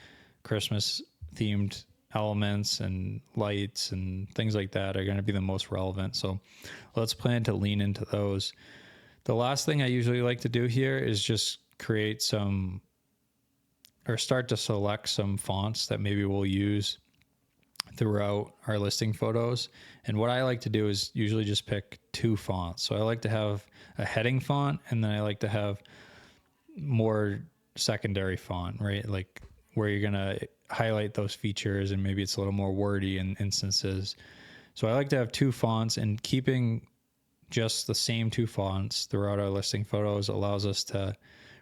[SPEAKER 3] Christmas themed elements and lights and things like that are going to be the most relevant. So let's plan to lean into those. The last thing I usually like to do here is just create some or start to select some fonts that maybe we'll use throughout our listing photos. And what I like to do is usually just pick 2 fonts. So I like to have a heading font, and then I like to have more secondary font, right? Like where you're going to highlight those features and maybe it's a little more wordy in instances. So I like to have 2 fonts, and keeping just the same 2 fonts throughout our listing photos allows us to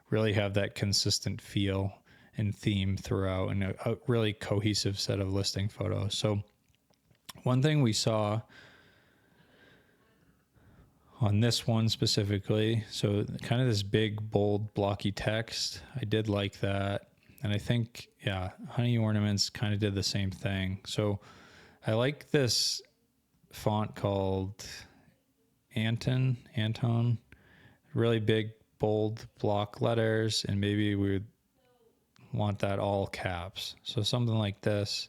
[SPEAKER 3] really have that consistent feel and theme throughout and a really cohesive set of listing photos. So one thing we saw on this one specifically, so kind of this big, bold, blocky text, I did like that. And I think, yeah, Honey Ornaments kind of did the same thing. So I like this font called Anton, really big, bold block letters, and maybe we would want that all caps. So something like this.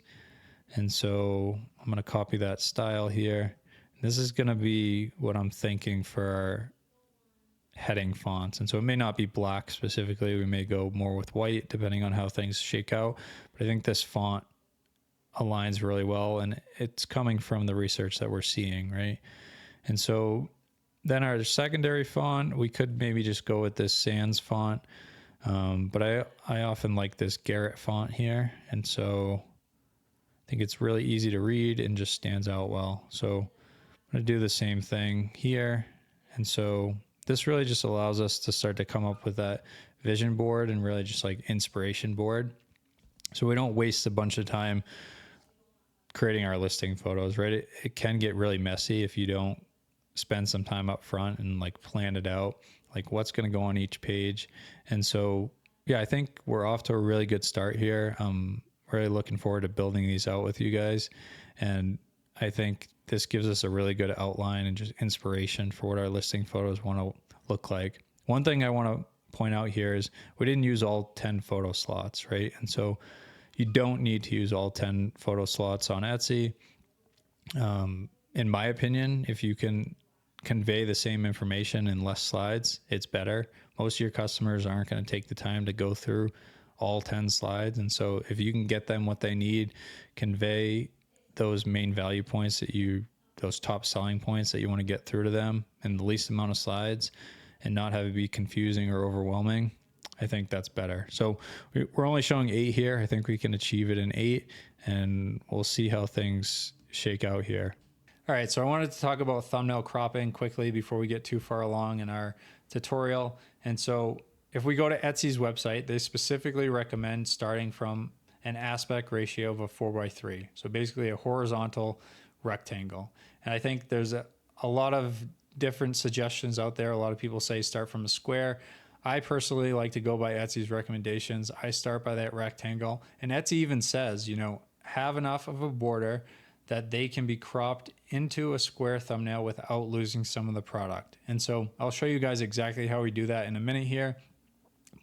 [SPEAKER 3] And so I'm going to copy that style here. This is going to be what I'm thinking for our heading fonts. And so it may not be black specifically. We may go more with white depending on how things shake out. But I think this font aligns really well, and it's coming from the research that we're seeing, right? And so then our secondary font, we could maybe just go with this Sans font. But I often like this Garrett font here. And so I think it's really easy to read and just stands out well. So I'm going to do the same thing here. And so this really just allows us to start to come up with that vision board and really just like inspiration board. So we don't waste a bunch of time creating our listing photos, right? It can get really messy if you don't spend some time up front and like plan it out, like what's going to go on each page. And so, yeah, I think we're off to a really good start here. I'm really looking forward to building these out with you guys. And I think this gives us a really good outline and just inspiration for what our listing photos want to look like. One thing I want to point out here is we didn't use all 10 photo slots, right? And so you don't need to use all 10 photo slots on Etsy. In my opinion, if you can convey the same information in less slides, it's better. Most of your customers aren't going to take the time to go through all 10 slides. And so if you can get them what they need, convey those main value points those top selling points that you want to get through to them in the least amount of slides and not have it be confusing or overwhelming, I think that's better. So we're only showing 8 here. I think we can achieve it in 8, and we'll see how things shake out here. All right, so I wanted to talk about thumbnail cropping quickly before we get too far along in our tutorial. And so if we go to Etsy's website, they specifically recommend starting from an aspect ratio of a 4:3. So basically a horizontal rectangle. And I think there's a lot of different suggestions out there. A lot of people say start from a square. I personally like to go by Etsy's recommendations. I start by that rectangle. And Etsy even says, have enough of a border that they can be cropped into a square thumbnail without losing some of the product. And so I'll show you guys exactly how we do that in a minute here.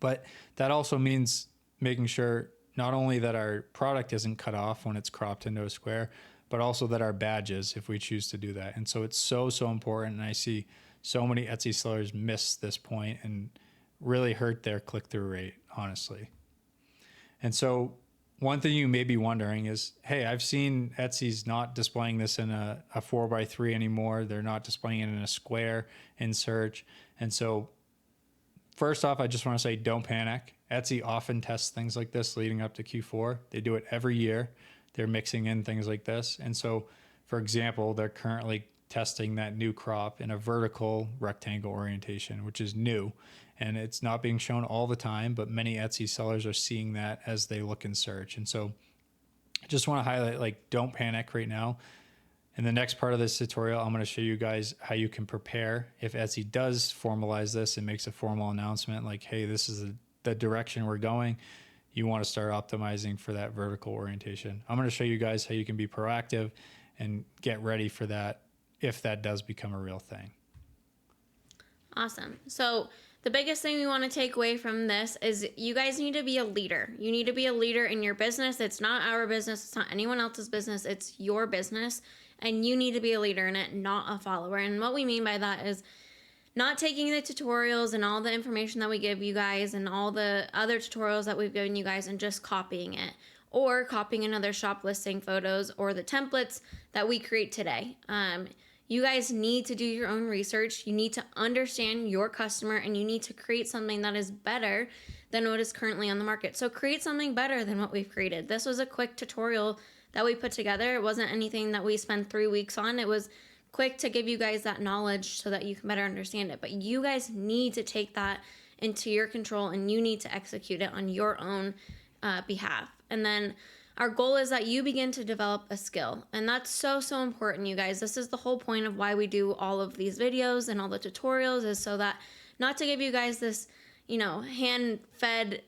[SPEAKER 3] But that also means making sure not only that our product isn't cut off when it's cropped into a square, but also that our badges, if we choose to do that. And so it's so important. And I see so many Etsy sellers miss this point and really hurt their click-through rate, honestly. And so one thing you may be wondering is, hey, I've seen Etsy's not displaying this in a 4:3 anymore. They're not displaying it in a square in search. And so first off, I just want to say, don't panic. Etsy often tests things like this leading up to Q4. They do it every year. They're mixing in things like this. And so, for example, they're currently testing that new crop in a vertical rectangle orientation, which is new. And it's not being shown all the time, but many Etsy sellers are seeing that as they look in search. And so I just want to highlight, don't panic right now. In the next part of this tutorial, I'm going to show you guys how you can prepare if Etsy does formalize this and makes a formal announcement like, hey, this is the direction we're going. You want to start optimizing for that vertical orientation. I'm going to show you guys how you can be proactive and get ready for that if that does become a real thing.
[SPEAKER 2] Awesome. So the biggest thing we want to take away from this is you guys need to be a leader. You need to be a leader in your business. It's not our business. It's not anyone else's business. It's your business. And you need to be a leader in it, not a follower. And what we mean by that is not taking the tutorials and all the information that we give you guys and all the other tutorials that we've given you guys and just copying it, or copying another shop listing photos or the templates that we create today. You guys need to do your own research. You need to understand your customer, and you need to create something that is better than what is currently on the market. So create something better than what we've created. This was a quick tutorial that we put together. It wasn't anything that we spent 3 weeks on. It was quick to give you guys that knowledge so that you can better understand it. But you guys need to take that into your control, and you need to execute it on your own behalf. And then our goal is that you begin to develop a skill. And that's so important, you guys. This is the whole point of why we do all of these videos and all the tutorials, is so that not to give you guys this, hand-fed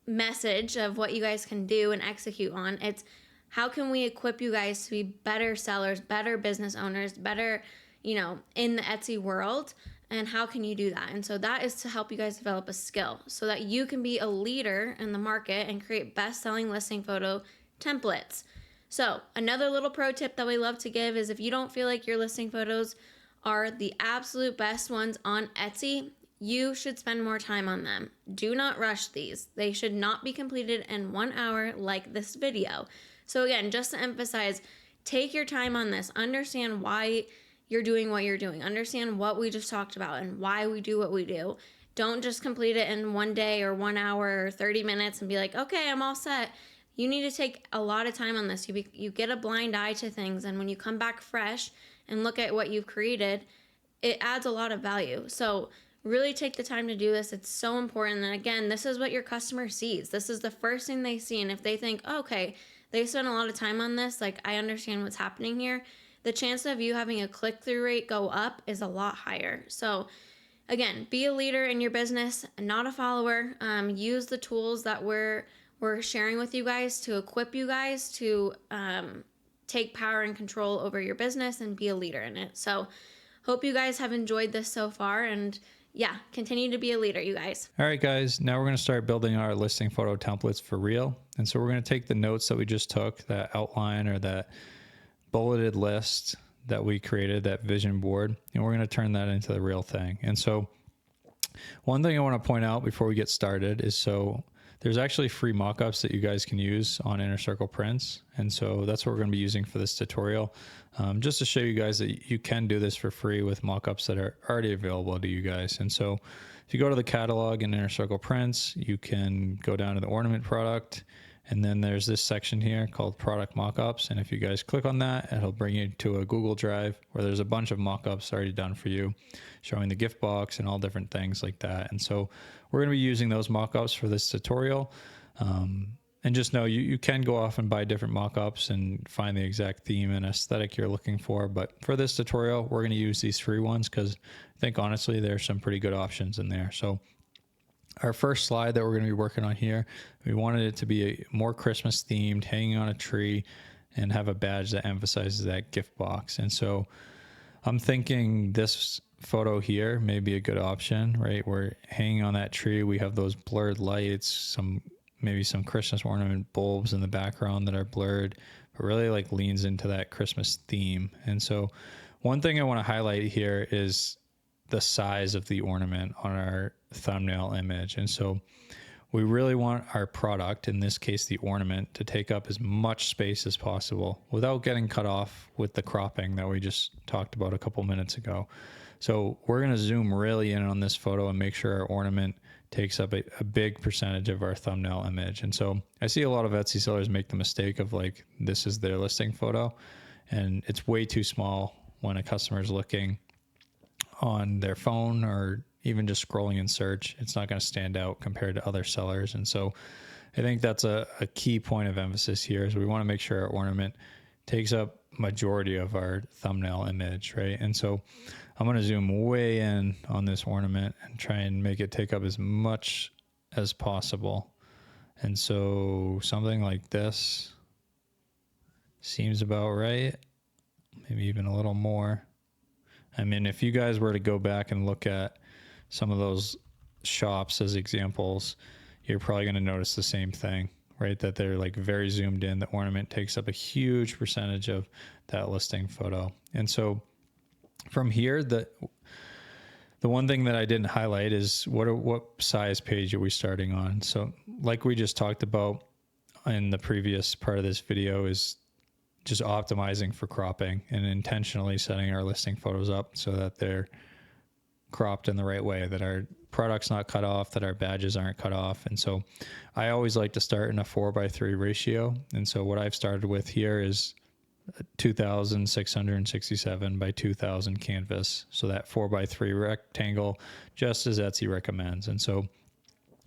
[SPEAKER 2] message of what you guys can do and execute on. It's how can we equip you guys to be better sellers, better business owners, better, in the Etsy world, and how can you do that? And so that is to help you guys develop a skill so that you can be a leader in the market and create best-selling listing photo templates. So another little pro tip that we love to give is if you don't feel like your listing photos are the absolute best ones on Etsy, you should spend more time on them. Do not rush these. They should not be completed in 1 hour like this video. So again, just to emphasize, take your time on this. Understand why you're doing what you're doing. Understand what we just talked about and why we do what we do. Don't just complete it in 1 day or 1 hour or 30 minutes and be like, okay, I'm all set. You need to take a lot of time on this. You get a blind eye to things, and when you come back fresh and look at what you've created, it adds a lot of value. So really take the time to do this. It's so important. And again, this is what your customer sees. This is the first thing they see. And if they think, okay, they spent a lot of time on this, like I understand what's happening here, the chance of you having a click-through rate go up is a lot higher. So again, be a leader in your business, not a follower. Use the tools that we're sharing with you guys to equip you guys to take power and control over your business and be a leader in it. So hope you guys have enjoyed this so far, and yeah, continue to be a leader, you guys.
[SPEAKER 3] All right, guys, now we're going to start building our listing photo templates for real. And so we're going to take the notes that we just took, that outline or that bulleted list that we created, that vision board, and we're going to turn that into the real thing. And so one thing I want to point out before we get started is, so there's actually free mockups that you guys can use on Inner Circle Prints. And so that's what we're going to be using for this tutorial, just to show you guys that you can do this for free with mockups that are already available to you guys. And so if you go to the catalog in Inner Circle Prints, you can go down to the ornament product, and then there's this section here called product mockups. And if you guys click on that, it'll bring you to a Google Drive where there's a bunch of mockups already done for you, showing the gift box and all different things like that. And so we're going to be using those mockups for this tutorial. And just know you can go off and buy different mockups and find the exact theme and aesthetic you're looking for. But for this tutorial, we're going to use these free ones because I think honestly, there's some pretty good options in there. So our first slide that we're going to be working on here, we wanted it to be a more Christmas themed, hanging on a tree, and have a badge that emphasizes that gift box. And so I'm thinking this photo here may be a good option, right? We're hanging on that tree. We have those blurred lights, maybe some Christmas ornament bulbs in the background that are blurred, but really like leans into that Christmas theme. And so one thing I want to highlight here is the size of the ornament on our thumbnail image. And so we really want our product, in this case the ornament, to take up as much space as possible without getting cut off with the cropping that we just talked about a couple minutes ago. So we're going to zoom really in on this photo and make sure our ornament takes up a big percentage of our thumbnail image. And so I see a lot of Etsy sellers make the mistake of like, this is their listing photo, and it's way too small when a customer is looking on their phone or even just scrolling in search. It's not going to stand out compared to other sellers. And so I think that's a key point of emphasis here, is we want to make sure our ornament takes up majority of our thumbnail image, right? And so I'm going to zoom way in on this ornament and try and make it take up as much as possible. And so something like this seems about right, maybe even a little more. I mean, if you guys were to go back and look at some of those shops as examples, you're probably going to notice the same thing, right? That they're like very zoomed in. The ornament takes up a huge percentage of that listing photo. And so from here, the one thing that I didn't highlight is what size page are we starting on? So like we just talked about in the previous part of this video, is just optimizing for cropping and intentionally setting our listing photos up so that they're cropped in the right way, that our product's not cut off, that our badges aren't cut off. And so I always like to start in a 4:3 ratio. And so what I've started with here is 2,667 by 2,000 canvas. So that 4:3 rectangle, just as Etsy recommends. And so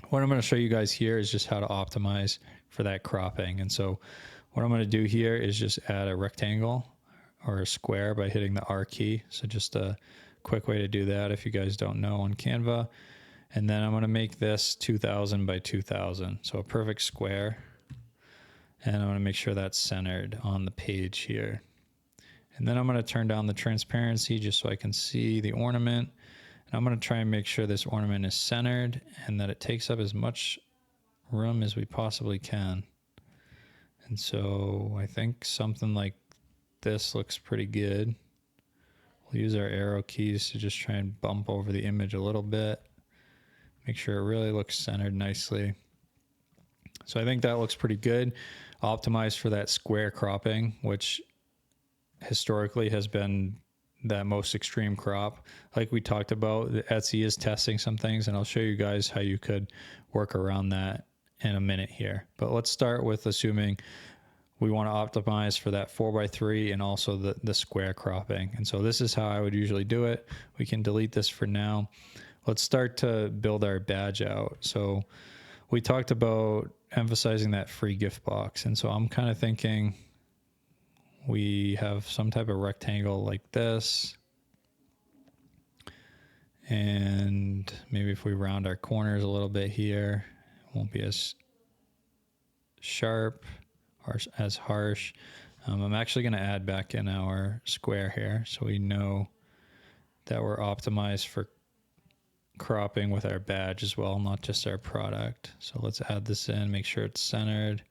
[SPEAKER 3] what I'm going to show you guys here is just how to optimize for that cropping. And so what I'm going to do here is just add a rectangle or a square by hitting the R key. So just a quick way to do that if you guys don't know on Canva. And then I'm going to make this 2,000 by 2,000. So a perfect square. And I'm going to make sure that's centered on the page here. And then I'm going to turn down the transparency just so I can see the ornament. And I'm going to try and make sure this ornament is centered and that it takes up as much room as we possibly can. And so I think something like this looks pretty good. We'll use our arrow keys to just try and bump over the image a little bit. Make sure it really looks centered nicely. So I think that looks pretty good. Optimized for that square cropping, which historically has been that most extreme crop. Like we talked about, Etsy is testing some things, and I'll show you guys how you could work around that in a minute here. But let's start with assuming we want to optimize for that 4:3 and also the square cropping. And so this is how I would usually do it. We can delete this for now. Let's start to build our badge out. So we talked about emphasizing that free gift box. And so I'm kind of thinking we have some type of rectangle like this. And maybe if we round our corners a little bit here, it won't be as sharp or as harsh. I'm actually going to add back in our square here so we know that we're optimized for cropping with our badge as well, not just our product. So let's add this in, make sure it's centered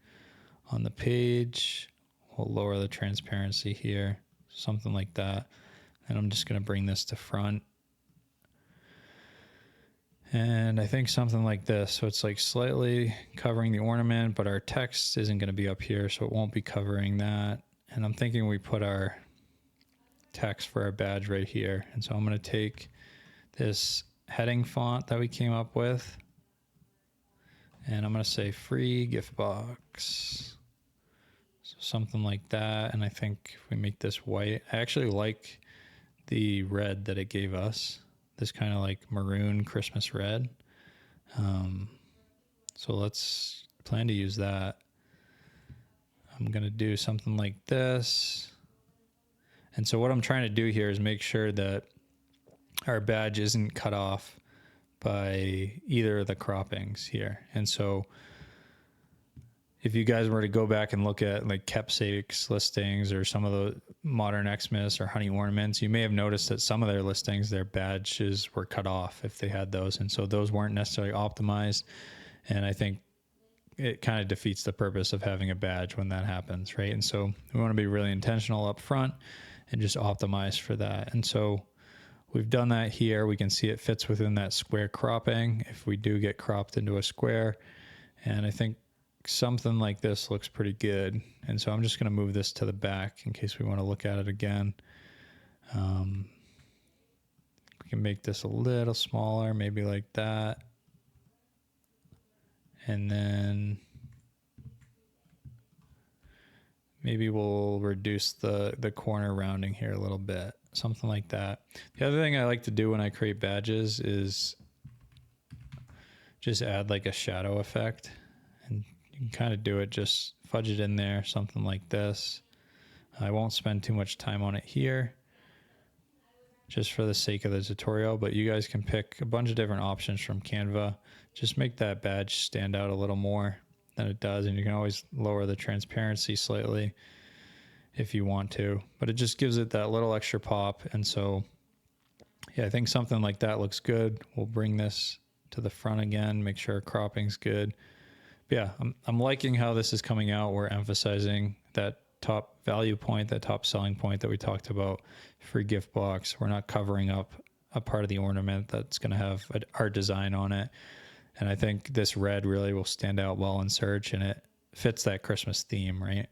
[SPEAKER 3] on the page. We'll lower the transparency here, something like that. And I'm just going to bring this to front. And I think something like this. So it's like slightly covering the ornament, but our text isn't going to be up here, so it won't be covering that. And I'm thinking we put our text for our badge right here. And so I'm going to take this heading font that we came up with, and I'm going to say free gift box. So something like that. And I think if we make this white, I actually like the red that it gave us, this kind of like maroon Christmas red. So let's plan to use that. I'm going to do something like this. And so what I'm trying to do here is make sure that our badge isn't cut off by either of the croppings here. And so if you guys were to go back and look at like keepsakes listings or some of the modern Xmas or honey ornaments, you may have noticed that some of their listings, their badges were cut off if they had those. And so those weren't necessarily optimized. And I think it kind of defeats the purpose of having a badge when that happens, right? And so we want to be really intentional up front and just optimize for that. And so we've done that here. We can see it fits within that square cropping if we do get cropped into a square. And I think something like this looks pretty good. And so I'm just going to move this to the back in case we want to look at it again. We can make this a little smaller, maybe like that. And then maybe we'll reduce the corner rounding here a little bit, something like that. The other thing I like to do when I create badges is just add like a shadow effect. And you can kind of do it, just fudge it in there, something like this. I won't spend too much time on it here just for the sake of the tutorial, but you guys can pick a bunch of different options from Canva. Just make that badge stand out a little more than it does, and you can always lower the transparency slightly if you want to, but it just gives it that little extra pop. And so yeah, I think something like that looks good. We'll bring this to the front again, make sure cropping's good. But yeah, I'm liking how this is coming out. We're emphasizing that top value point, that top selling point that we talked about for gift box. We're not covering up a part of the ornament that's going to have our design on it. And I think this red really will stand out well in search, and it fits that Christmas theme, right?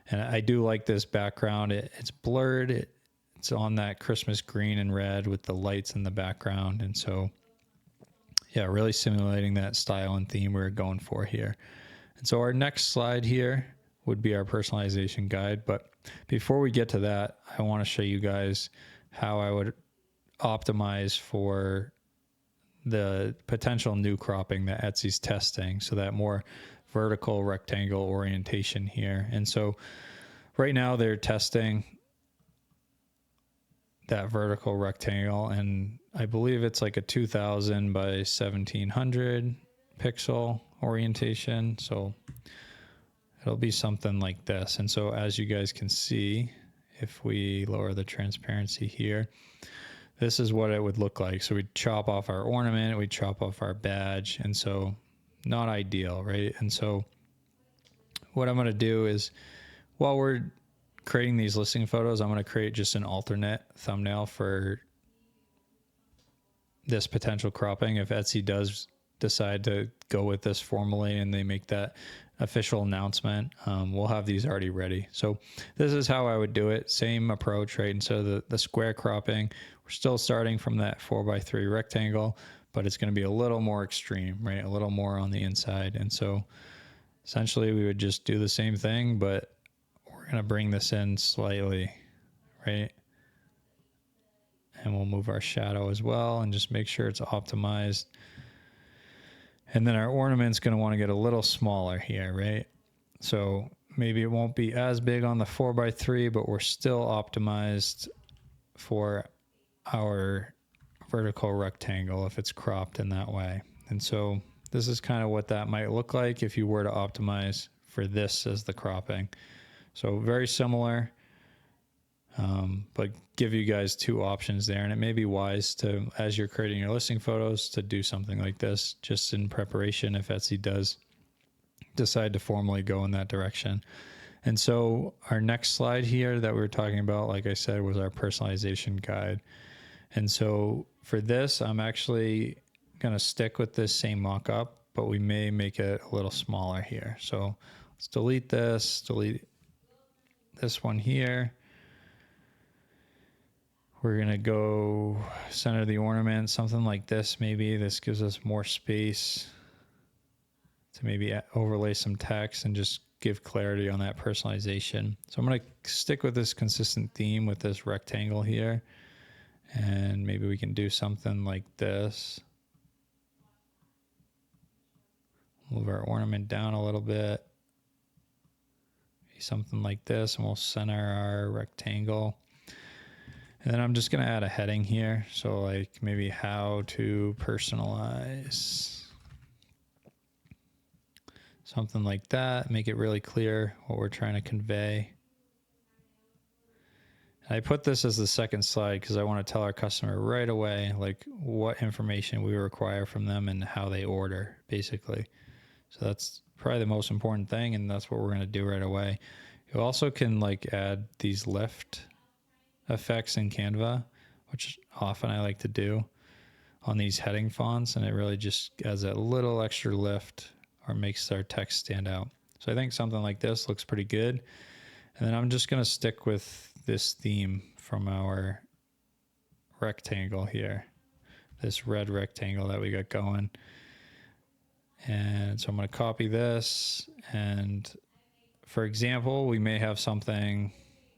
[SPEAKER 3] And I do like this background. It's blurred. It's on that Christmas green and red with the lights in the background. And so, yeah, really simulating that style and theme we're going for here. And so our next slide here would be our personalization guide. But before we get to that, I want to show you guys how I would optimize for the potential new cropping that Etsy's testing. So that more vertical rectangle orientation here. And so right now they're testing that vertical rectangle, and I believe it's like a 2000 by 1700 pixel orientation. So it'll be something like this. And so as you guys can see, if we lower the transparency here, this is what it would look like. So we'd chop off our ornament, we'd chop off our badge. And so not ideal, right? And so what I'm going to do is, while we're creating these listing photos, I'm going to create just an alternate thumbnail for this potential cropping. If Etsy does decide to go with this formally and they make that official announcement, we'll have these already ready. So this is how I would do it. Same approach, right? And so the square cropping, we're still starting from that 4x3 rectangle, but it's going to be a little more extreme, right? A little more on the inside. And so essentially we would just do the same thing, but we're going to bring this in slightly, right? And we'll move our shadow as well and just make sure it's optimized. And then our ornament's going to want to get a little smaller here, right? So maybe it won't be as big on the 4x3, but we're still optimized for our vertical rectangle if it's cropped in that way. And so this is kind of what that might look like if you were to optimize for this as the cropping. So very similar, but give you guys two options there. And it may be wise to, as you're creating your listing photos, to do something like this just in preparation if Etsy does decide to formally go in that direction. And so our next slide here that we were talking about, like I said, was our personalization guide. And so for this, I'm actually going to stick with this same mock-up, but we may make it a little smaller here. So let's delete this one here. We're going to go center the ornament, something like this maybe. This gives us more space to maybe overlay some text and just give clarity on that personalization. So I'm going to stick with this consistent theme with this rectangle here. And maybe we can do something like this. Move our ornament down a little bit. Maybe something like this, and we'll center our rectangle. And then I'm just going to add a heading here. So like maybe how to personalize. Something like that. Make it really clear what we're trying to convey. And I put this as the second slide because I want to tell our customer right away like what information we require from them and how they order, basically. So that's probably the most important thing, and that's what we're going to do right away. You also can like add these lift effects in Canva, which often I like to do on these heading fonts, and it really just adds a little extra lift or makes our text stand out. So I think something like this looks pretty good. And then I'm just going to stick with this theme from our rectangle here, this red rectangle that we got going. And so I'm going to copy this, and for example, we may have something,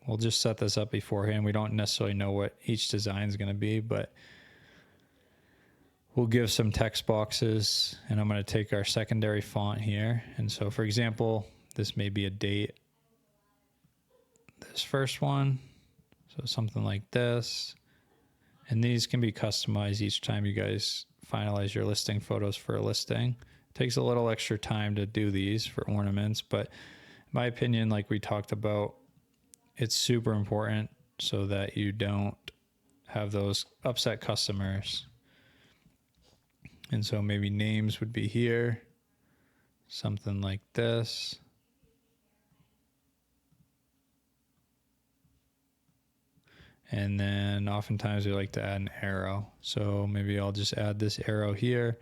[SPEAKER 3] we'll just set this up beforehand. We don't necessarily know what each design is going to be, but we'll give some text boxes, and I'm going to take our secondary font here. And so for example, this may be a date, this first one. So something like this. And these can be customized each time you guys finalize your listing photos for a listing. It takes a little extra time to do these for ornaments, but in my opinion, like we talked about, it's super important so that you don't have those upset customers. And so maybe names would be here, something like this. And then oftentimes we like to add an arrow. So maybe I'll just add this arrow here.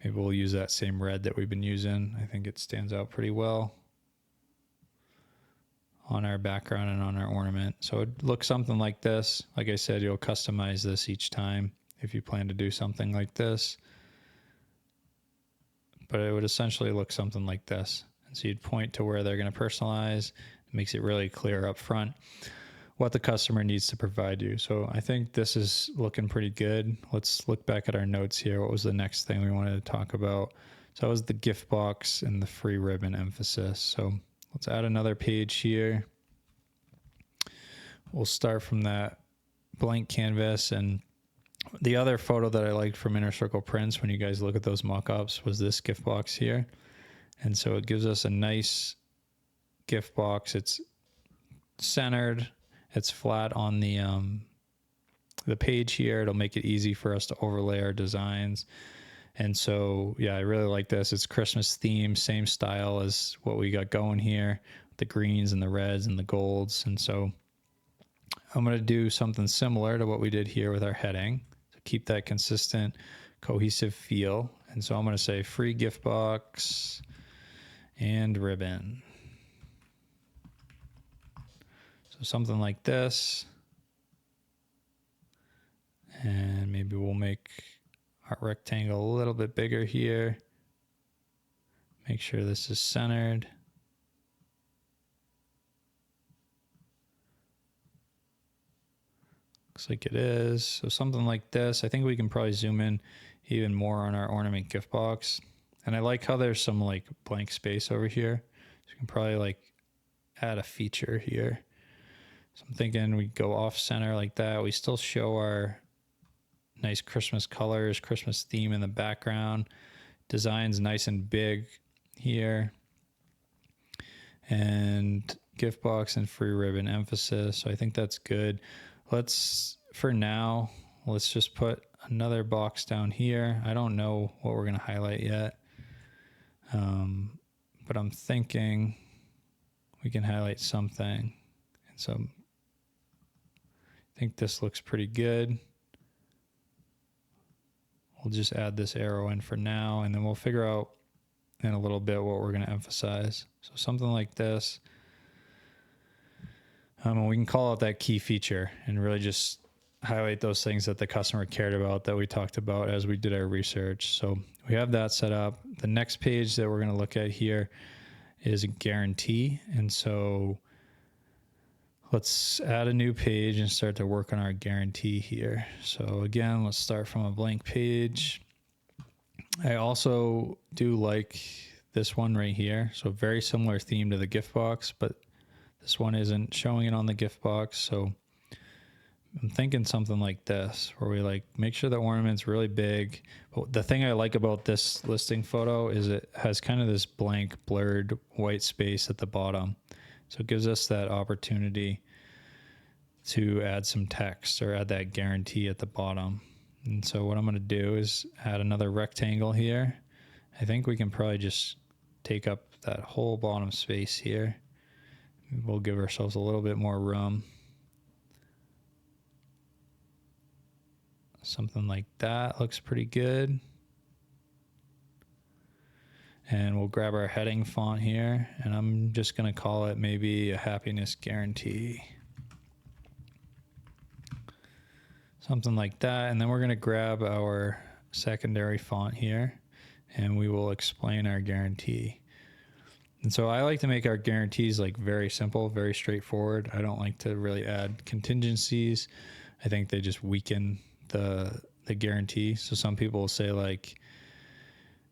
[SPEAKER 3] Maybe we'll use that same red that we've been using. I think it stands out pretty well on our background and on our ornament. So it looks something like this. Like I said, you'll customize this each time if you plan to do something like this. But it would essentially look something like this. And so you'd point to where they're going to personalize. It makes it really clear up front what the customer needs to provide you. So I think this is looking pretty good. Let's look back at our notes here. What was the next thing we wanted to talk about? So that was the gift box and the free ribbon emphasis. So let's add another page here. We'll start from that blank canvas. And the other photo that I liked from Inner Circle Prints, when you guys look at those mock-ups, was this gift box here. And so it gives us a nice gift box. It's centered. It's flat on the page here. It'll make it easy for us to overlay our designs. And so, yeah, I really like this. It's Christmas theme, same style as what we got going here, the greens and the reds and the golds. And so I'm going to do something similar to what we did here with our heading to keep that consistent, cohesive feel. And so I'm going to say free gift box and ribbon. Something like this, and maybe we'll make our rectangle a little bit bigger here. Make sure this is centered. Looks like it is. So something like this. I think we can probably zoom in even more on our ornament gift box. And I like how there's some like blank space over here. So you can probably like add a feature here. So I'm thinking we go off center like that. We still show our nice Christmas colors, Christmas theme in the background. Design's nice and big here. And gift box and free ribbon emphasis. So I think that's good. For now, let's just put another box down here. I don't know what we're going to highlight yet. But I'm thinking we can highlight something. And so I think this looks pretty good. we'll just add this arrow in for now, and then we'll figure out in a little bit what we're going to emphasize. So something like this. And we can call out that key feature and really just highlight those things that the customer cared about that we talked about as we did our research. So we have that set up. The next page that we're going to look at here is a guarantee. And so let's add a new page and start to work on our guarantee here. So again, let's start from a blank page. I also do like this one right here. So very similar theme to the gift box, but this one isn't showing it on the gift box. So I'm thinking something like this, where we like make sure the ornament's really big. But the thing I like about this listing photo is it has kind of this blank, blurred white space at the bottom. So it gives us that opportunity to add some text or add that guarantee at the bottom. And so what I'm going to do is add another rectangle here. I think we can probably just take up that whole bottom space here. We'll give ourselves a little bit more room. Something like that looks pretty good. And we'll grab our heading font here, and I'm just going to call it maybe a happiness guarantee. Something like that. And then we're going to grab our secondary font here, and we will explain our guarantee. And so I like to make our guarantees like very simple, very straightforward. I don't like to really add contingencies. I think they just weaken the guarantee. So some people will say like,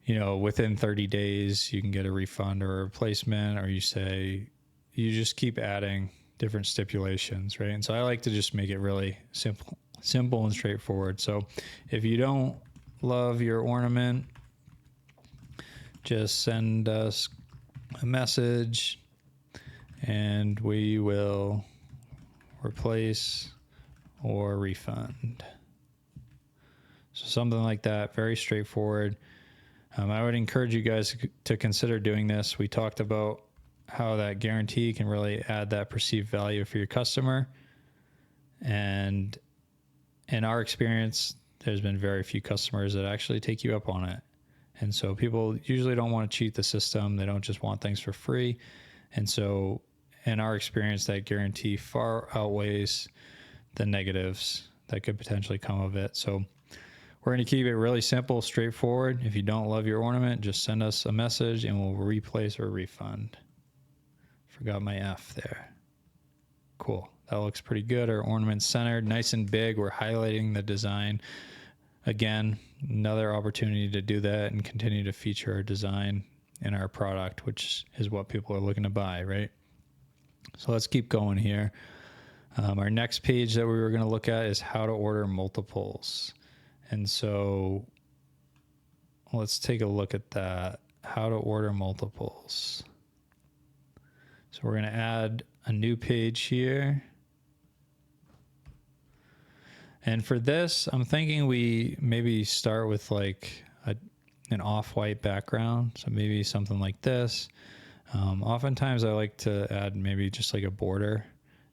[SPEAKER 3] you know, within 30 days you can get a refund or a replacement, or you say you just keep adding different stipulations, right? And so I like to just make it really simple and straightforward. So if you don't love your ornament, just send us a message and we will replace or refund. So something like that, very straightforward. I would encourage you guys to consider doing this. We talked about how that guarantee can really add that perceived value for your customer. And in our experience, there's been very few customers that actually take you up on it. And so people usually don't want to cheat the system. They don't just want things for free. And so in our experience, that guarantee far outweighs the negatives that could potentially come of it. So we're going to keep it really simple, straightforward. If you don't love your ornament, just send us a message and we'll replace or refund. Forgot my F there. Cool. That looks pretty good. Our ornament's centered, nice and big. We're highlighting the design. Again, another opportunity to do that and continue to feature our design in our product, which is what people are looking to buy, right? So let's keep going here. Our next page that we were going to look at is how to order multiples. And so let's take a look at that. How to order multiples. So we're going to add a new page here. And for this, I'm thinking we maybe start with like an off-white background. So maybe something like this. Oftentimes I like to add maybe just like a border.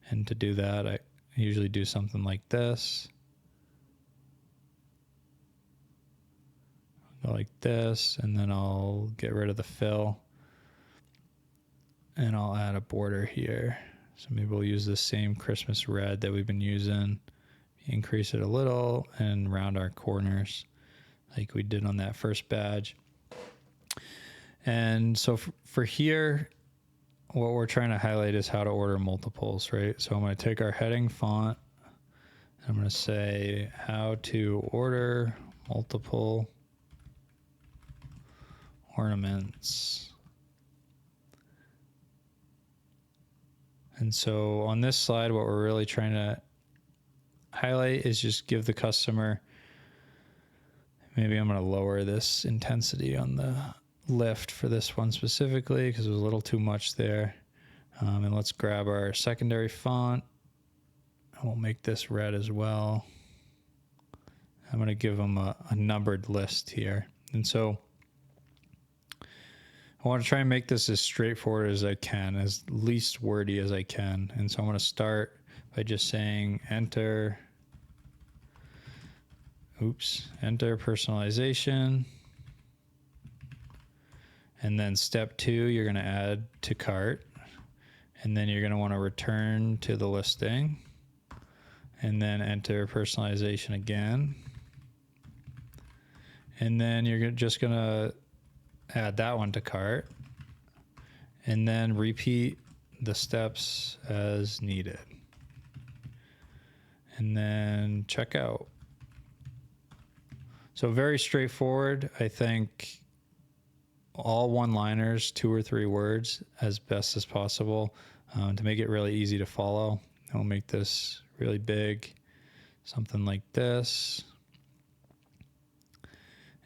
[SPEAKER 3] And to do that, I usually do something like this. Go like this, and then I'll get rid of the fill. And I'll add a border here. So maybe we'll use the same Christmas red that we've been using. Increase it a little and round our corners like we did on that first badge. And so for here, what we're trying to highlight is how to order multiples, right? So I'm going to take our heading font. I'm going to say how to order multiple ornaments. And so on this slide, what we're really trying to highlight is just give the customer, maybe I'm going to lower this intensity on the lift for this one specifically because it was a little too much there. And let's grab our secondary font. We'll make this red as well. I'm going to give them a numbered list here. And so I want to try and make this as straightforward as I can, as least wordy as I can. And so I'm going to start by just saying enter enter personalization. And then step 2, you're going to add to cart. And then you're going to want to return to the listing. And then enter personalization again. And then you're just going to add that one to cart. And then repeat the steps as needed. And then check out. So very straightforward. I think all one-liners, 2 or 3 words as best as possible to make it really easy to follow. I'll make this really big, something like this.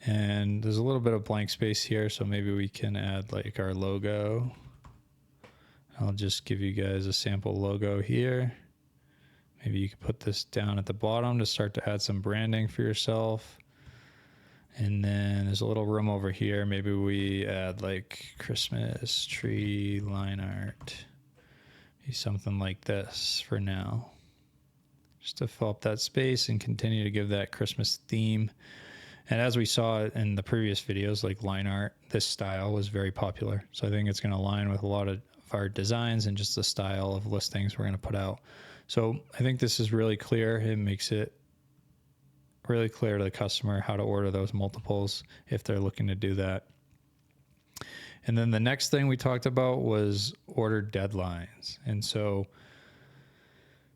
[SPEAKER 3] And there's a little bit of blank space here, so maybe we can add like our logo. I'll just give you guys a sample logo here. Maybe you could put this down at the bottom to start to add some branding for yourself. And then there's a little room over here. Maybe we add like Christmas tree line art. Maybe something like this for now. Just to fill up that space and continue to give that Christmas theme. And as we saw in the previous videos, like line art, this style was very popular. So I think it's going to align with a lot of our designs and just the style of listings we're going to put out. So I think this is really clear. It makes it really clear to the customer how to order those multiples if they're looking to do that. And then the next thing we talked about was order deadlines. And so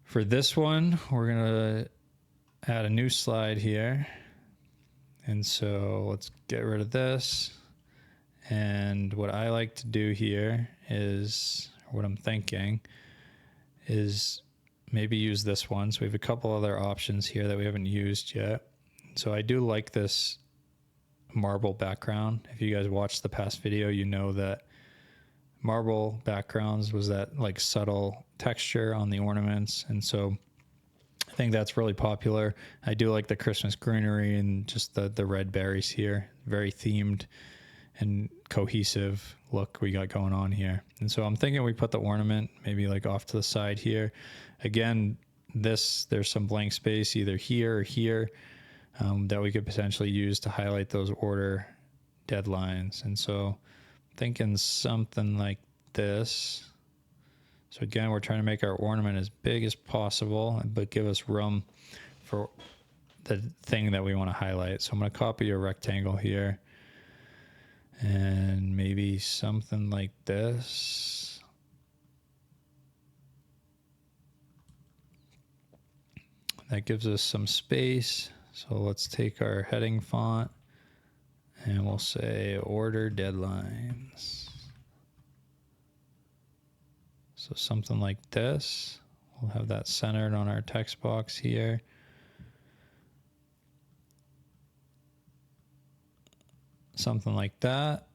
[SPEAKER 3] for this one, we're going to add a new slide here. And so let's get rid of this. And what I like to do here is, what I'm thinking is maybe use this one. So we have a couple other options here that we haven't used yet. So I do like this marble background. If you guys watched the past video, you know that marble backgrounds was that like subtle texture on the ornaments. And so I think that's really popular. I do like the Christmas greenery and just the red berries here. Very themed and cohesive look we got going on here. And so I'm thinking we put the ornament maybe like off to the side here. Again, there's some blank space either here or here that we could potentially use to highlight those order deadlines. And so thinking something like this. So again, we're trying to make our ornament as big as possible, but give us room for the thing that we want to highlight. So I'm going to copy a rectangle here and maybe something like this. That gives us some space. So let's take our heading font and we'll say order deadlines. So something like this. We'll have that centered on our text box here. Something like that.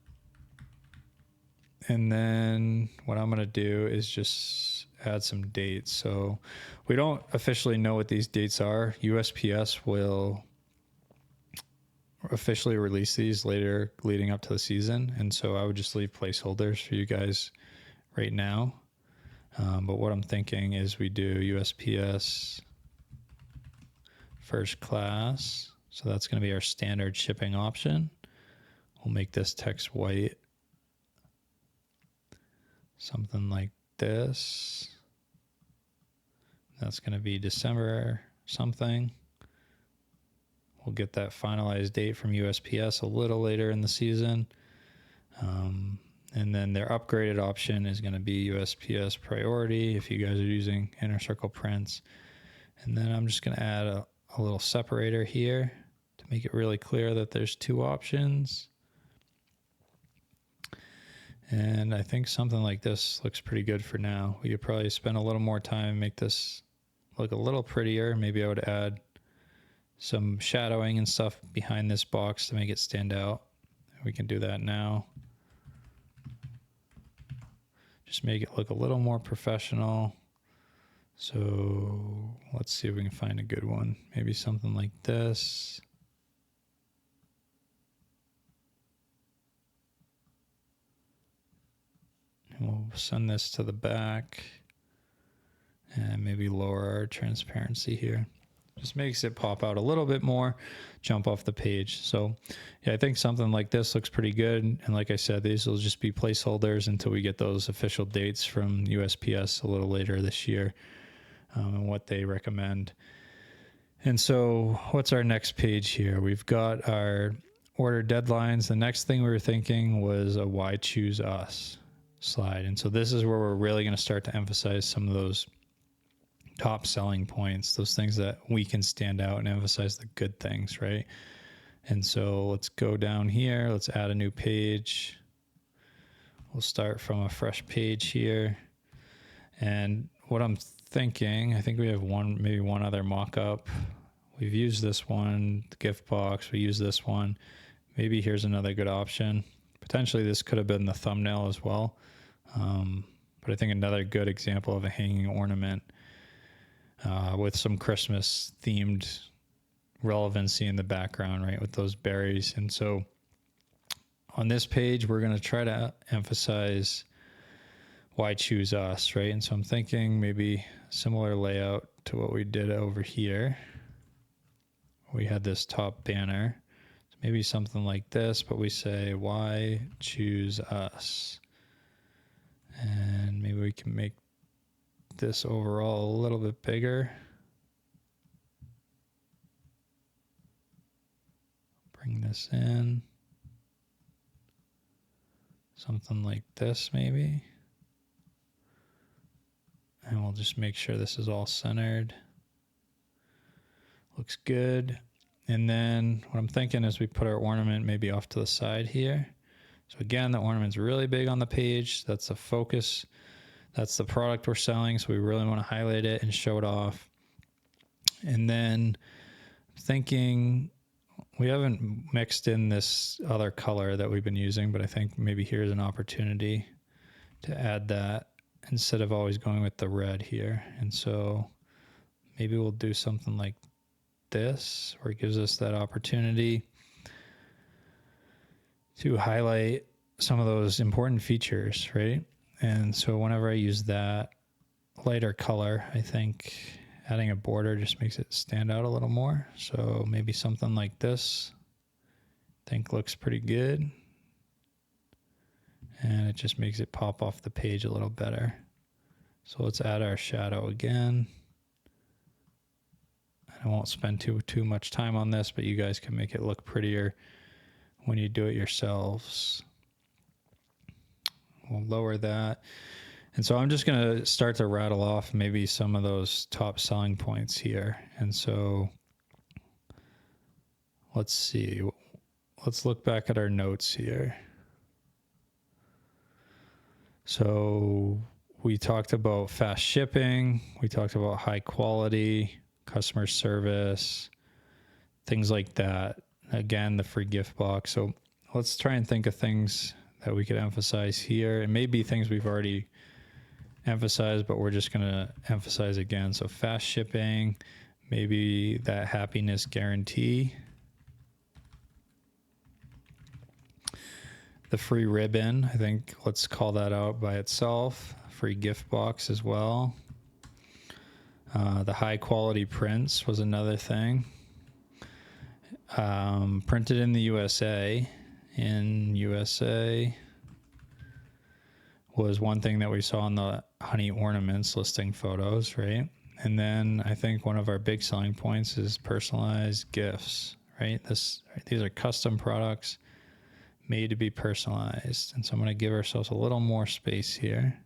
[SPEAKER 3] And then what I'm going to do is just add some dates. So we don't officially know what these dates are. USPS will officially release these later leading up to the season. And so I would just leave placeholders for you guys right now. But what I'm thinking is we do USPS first class. So that's going to be our standard shipping option. We'll make this text white. Something like this. That's going to be December something. We'll get that finalized date from USPS a little later in the season. And then their upgraded option is going to be USPS priority if you guys are using Inner Circle prints. And then I'm just going to add a little separator here to make it really clear that there's 2 options. And I think something like this looks pretty good for now. We could probably spend a little more time and make this look a little prettier. Maybe I would add some shadowing and stuff behind this box to make it stand out. We can do that now. Just make it look a little more professional. So let's see if we can find a good one. Maybe something like this. And we'll send this to the back and maybe lower our transparency here. Just makes it pop out a little bit more, jump off the page. So yeah, I think something like this looks pretty good. And like I said, these will just be placeholders until we get those official dates from USPS a little later this year, and what they recommend. And so what's our next page here? We've got our order deadlines. The next thing we were thinking was a why choose us slide. And so this is where we're really going to start to emphasize some of those top selling points, those things that we can stand out and emphasize the good things, right? And so let's go down here. Let's add a new page. We'll start from a fresh page here. And what I'm thinking, I think we have maybe one other mock-up. We've used this one, the gift box. We use this one. Maybe here's another good option. Potentially this could have been the thumbnail as well. But I think another good example of a hanging ornament with some Christmas themed relevancy in the background, right? With those berries. And so on this page, we're going to try to emphasize why choose us, right? And so I'm thinking maybe similar layout to what we did over here. We had this top banner. So maybe something like this, but we say, why choose us? And maybe we can make this overall a little bit bigger. Bring this in. Something like this maybe. And we'll just make sure this is all centered. Looks good. And then what I'm thinking is we put our ornament maybe off to the side here. So again, the ornament's really big on the page. That's the focus. That's the product we're selling. So we really want to highlight it and show it off. And then thinking, we haven't mixed in this other color that we've been using, but I think maybe here's an opportunity to add that instead of always going with the red here. And so maybe we'll do something like this, where it gives us that opportunity to highlight some of those important features, right? And so whenever I use that lighter color, I think adding a border just makes it stand out a little more. So maybe something like this, I think looks pretty good. And it just makes it pop off the page a little better. So let's add our shadow again. I won't spend too much time on this, but you guys can make it look prettier when you do it yourselves. We'll lower that. And so I'm just going to start to rattle off maybe some of those top selling points here. And so let's see. Let's look back at our notes here. So we talked about fast shipping. We talked about high quality, customer service, things like that. Again, the free gift box. So let's try and think of things that we could emphasize here. It may be things we've already emphasized, but we're just going to emphasize again. So fast shipping, maybe that happiness guarantee. The free ribbon, I think let's call that out by itself. Free gift box as well. The high quality prints was another thing. Printed in the USA. In USA was one thing that we saw in the honey ornaments listing photos, right? And then I think one of our big selling points is personalized gifts, right? These are custom products made to be personalized. And so I'm going to give ourselves a little more space here.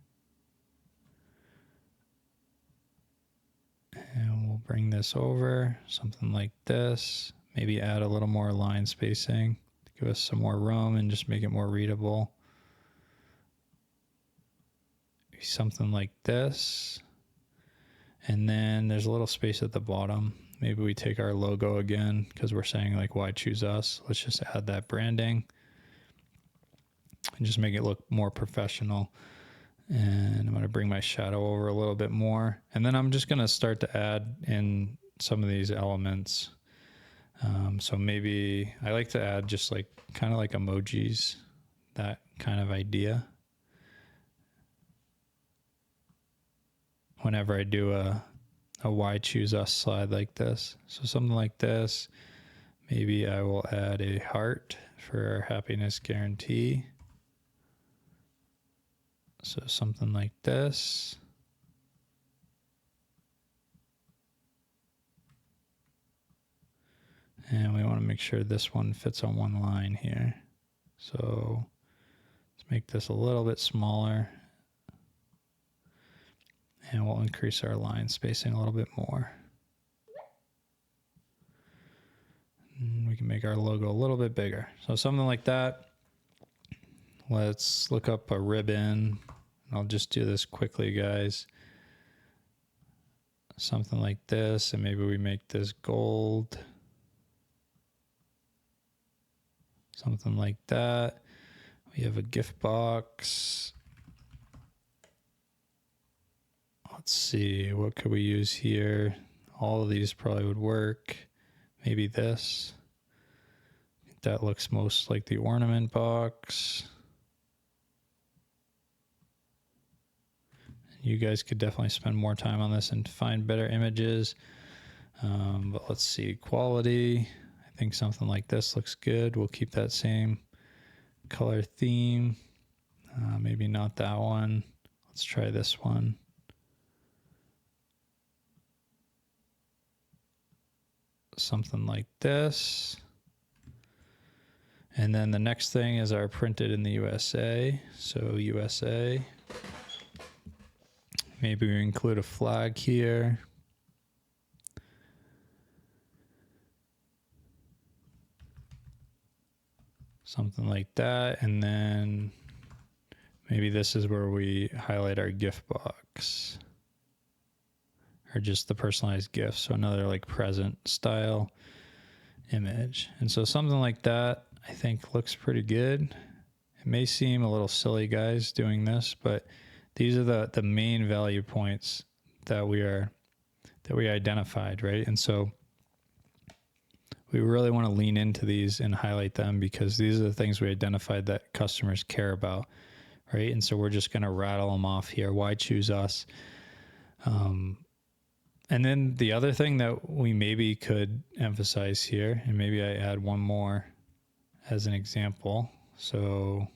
[SPEAKER 3] And we'll bring this over, something like this. Maybe add a little more line spacing to give us some more room and just make it more readable. Maybe something like this. And then there's a little space at the bottom. Maybe we take our logo again because we're saying like, why choose us? Let's just add that branding and just make it look more professional. And I'm going to bring my shadow over a little bit more. And then I'm just going to start to add in some of these elements. So maybe I like to add just like kind of like emojis, that kind of idea. Whenever I do a a why choose us slide like this. So something like this. Maybe I will add a heart for our happiness guarantee. So something like this. And we want to make sure this one fits on one line here. So let's make this a little bit smaller. And we'll increase our line spacing a little bit more. And we can make our logo a little bit bigger. So something like that. Let's look up a ribbon. I'll just do this quickly, guys. Something like this, and maybe we make this gold. Something like that. We have a gift box. Let's see, what could we use here? All of these probably would work. Maybe this. That looks most like the ornament box. You guys could definitely spend more time on this and find better images. But let's see, quality. I think something like this looks good. We'll keep that same color theme. Maybe not that one. Let's try this one. Something like this. And then the next thing is our printed in the USA. So USA. Maybe we include a flag here. Something like that. And then maybe this is where we highlight our gift box. Or just the personalized gift. So another like present style image. And so something like that I think looks pretty good. It may seem a little silly, guys, doing this, but these are the main value points that we identified, right? And so we really want to lean into these and highlight them because these are the things we identified that customers care about, right? And so we're just going to rattle them off here. Why choose us? And then the other thing that we maybe could emphasize here, and maybe I add one more as an example. So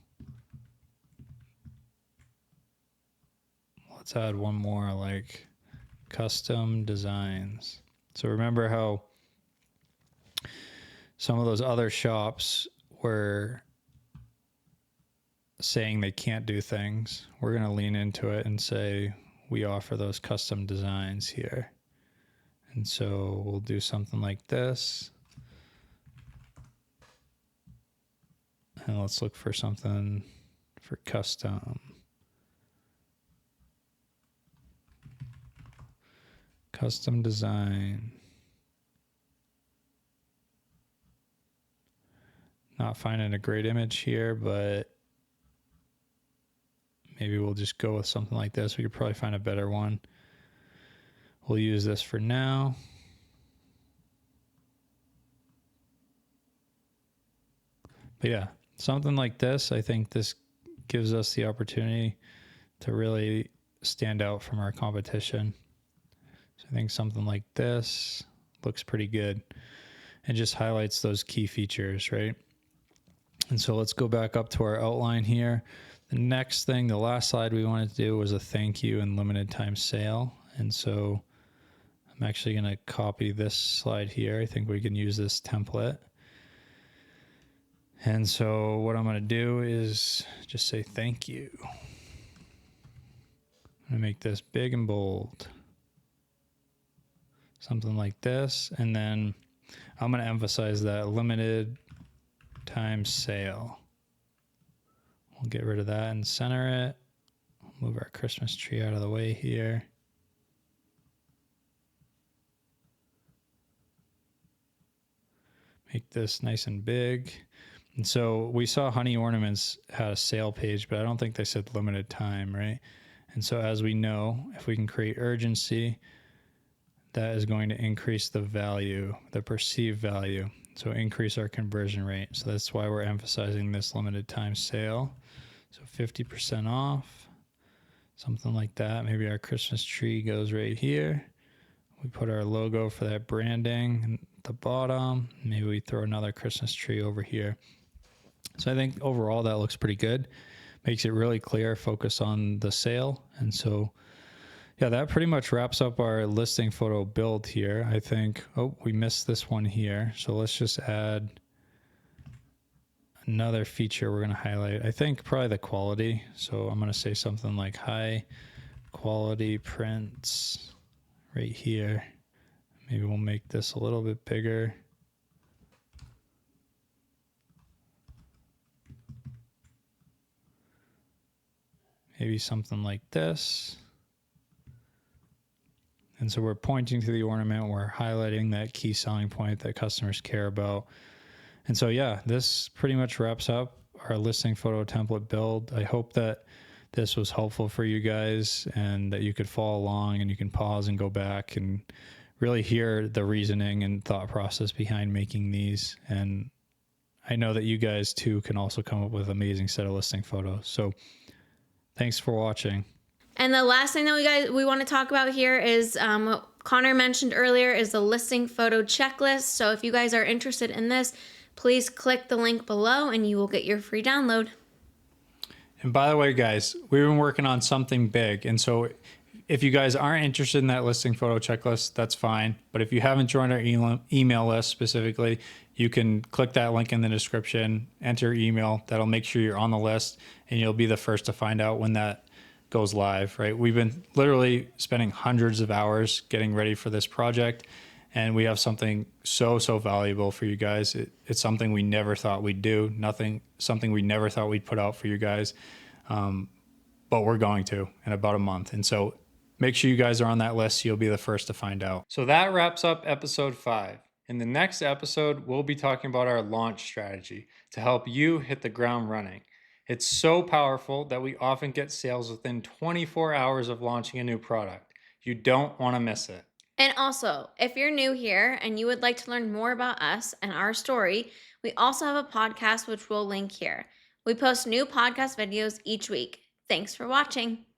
[SPEAKER 3] let's add one more, like custom designs. So remember how some of those other shops were saying they can't do things. We're going to lean into it and say we offer those custom designs here. And so we'll do something like this. And let's look for something for custom. Custom design. Not finding a great image here, but maybe we'll just go with something like this. We could probably find a better one. We'll use this for now. But yeah, something like this, I think this gives us the opportunity to really stand out from our competition. So I think something like this looks pretty good. It just highlights those key features, right? And so let's go back up to our outline here. The next thing, the last slide we wanted to do was a thank you and limited time sale. And so I'm actually going to copy this slide here. I think we can use this template. And so what I'm going to do is just say thank you. I'm going to make this big and bold. Something like this. And then I'm going to emphasize that limited time sale. We'll get rid of that and center it. Move our Christmas tree out of the way here. Make this nice and big. And so we saw Honey Ornaments had a sale page, but I don't think they said limited time, right? And so as we know, if we can create urgency, that is going to increase the value, the perceived value. So increase our conversion rate. So that's why we're emphasizing this limited time sale. So 50% off, something like that. Maybe our Christmas tree goes right here. We put our logo for that branding at the bottom. Maybe we throw another Christmas tree over here. So I think overall that looks pretty good. Makes it really clear, focus on the sale. And so, yeah, that pretty much wraps up our listing photo build here. I think, oh, we missed this one here. So let's just add another feature we're going to highlight. I think probably the quality. So I'm going to say something like high quality prints right here. Maybe we'll make this a little bit bigger. Maybe something like this. And so we're pointing to the ornament, we're highlighting that key selling point that customers care about. And so, yeah, this pretty much wraps up our listing photo template build. I hope that this was helpful for you guys and that you could follow along and you can pause and go back and really hear the reasoning and thought process behind making these. And I know that you guys too can also come up with an amazing set of listing photos. So thanks for watching.
[SPEAKER 2] And the last thing that we want to talk about here is what Connor mentioned earlier is the listing photo checklist. So if you guys are interested in this, please click the link below and you will get your free download.
[SPEAKER 1] And by the way, guys, we've been working on something big. And so if you guys aren't interested in that listing photo checklist, that's fine. But if you haven't joined our email list specifically, you can click that link in the description, enter your email. That'll make sure you're on the list and you'll be the first to find out when that goes live, right? We've been literally spending hundreds of hours getting ready for this project, and we have something so valuable for you guys. It's something we never thought we'd do, something we never thought we'd put out for you guys, but we're going to in about a month. And so make sure you guys are on that list. You'll be the first to find out. So that wraps up episode 5. In the next episode, we'll be talking about our launch strategy to help you hit the ground running. It's so powerful that we often get sales within 24 hours of launching a new product. You don't want to miss it.
[SPEAKER 2] And also, if you're new here and you would like to learn more about us and our story, we also have a podcast which we'll link here. We post new podcast videos each week. Thanks for watching.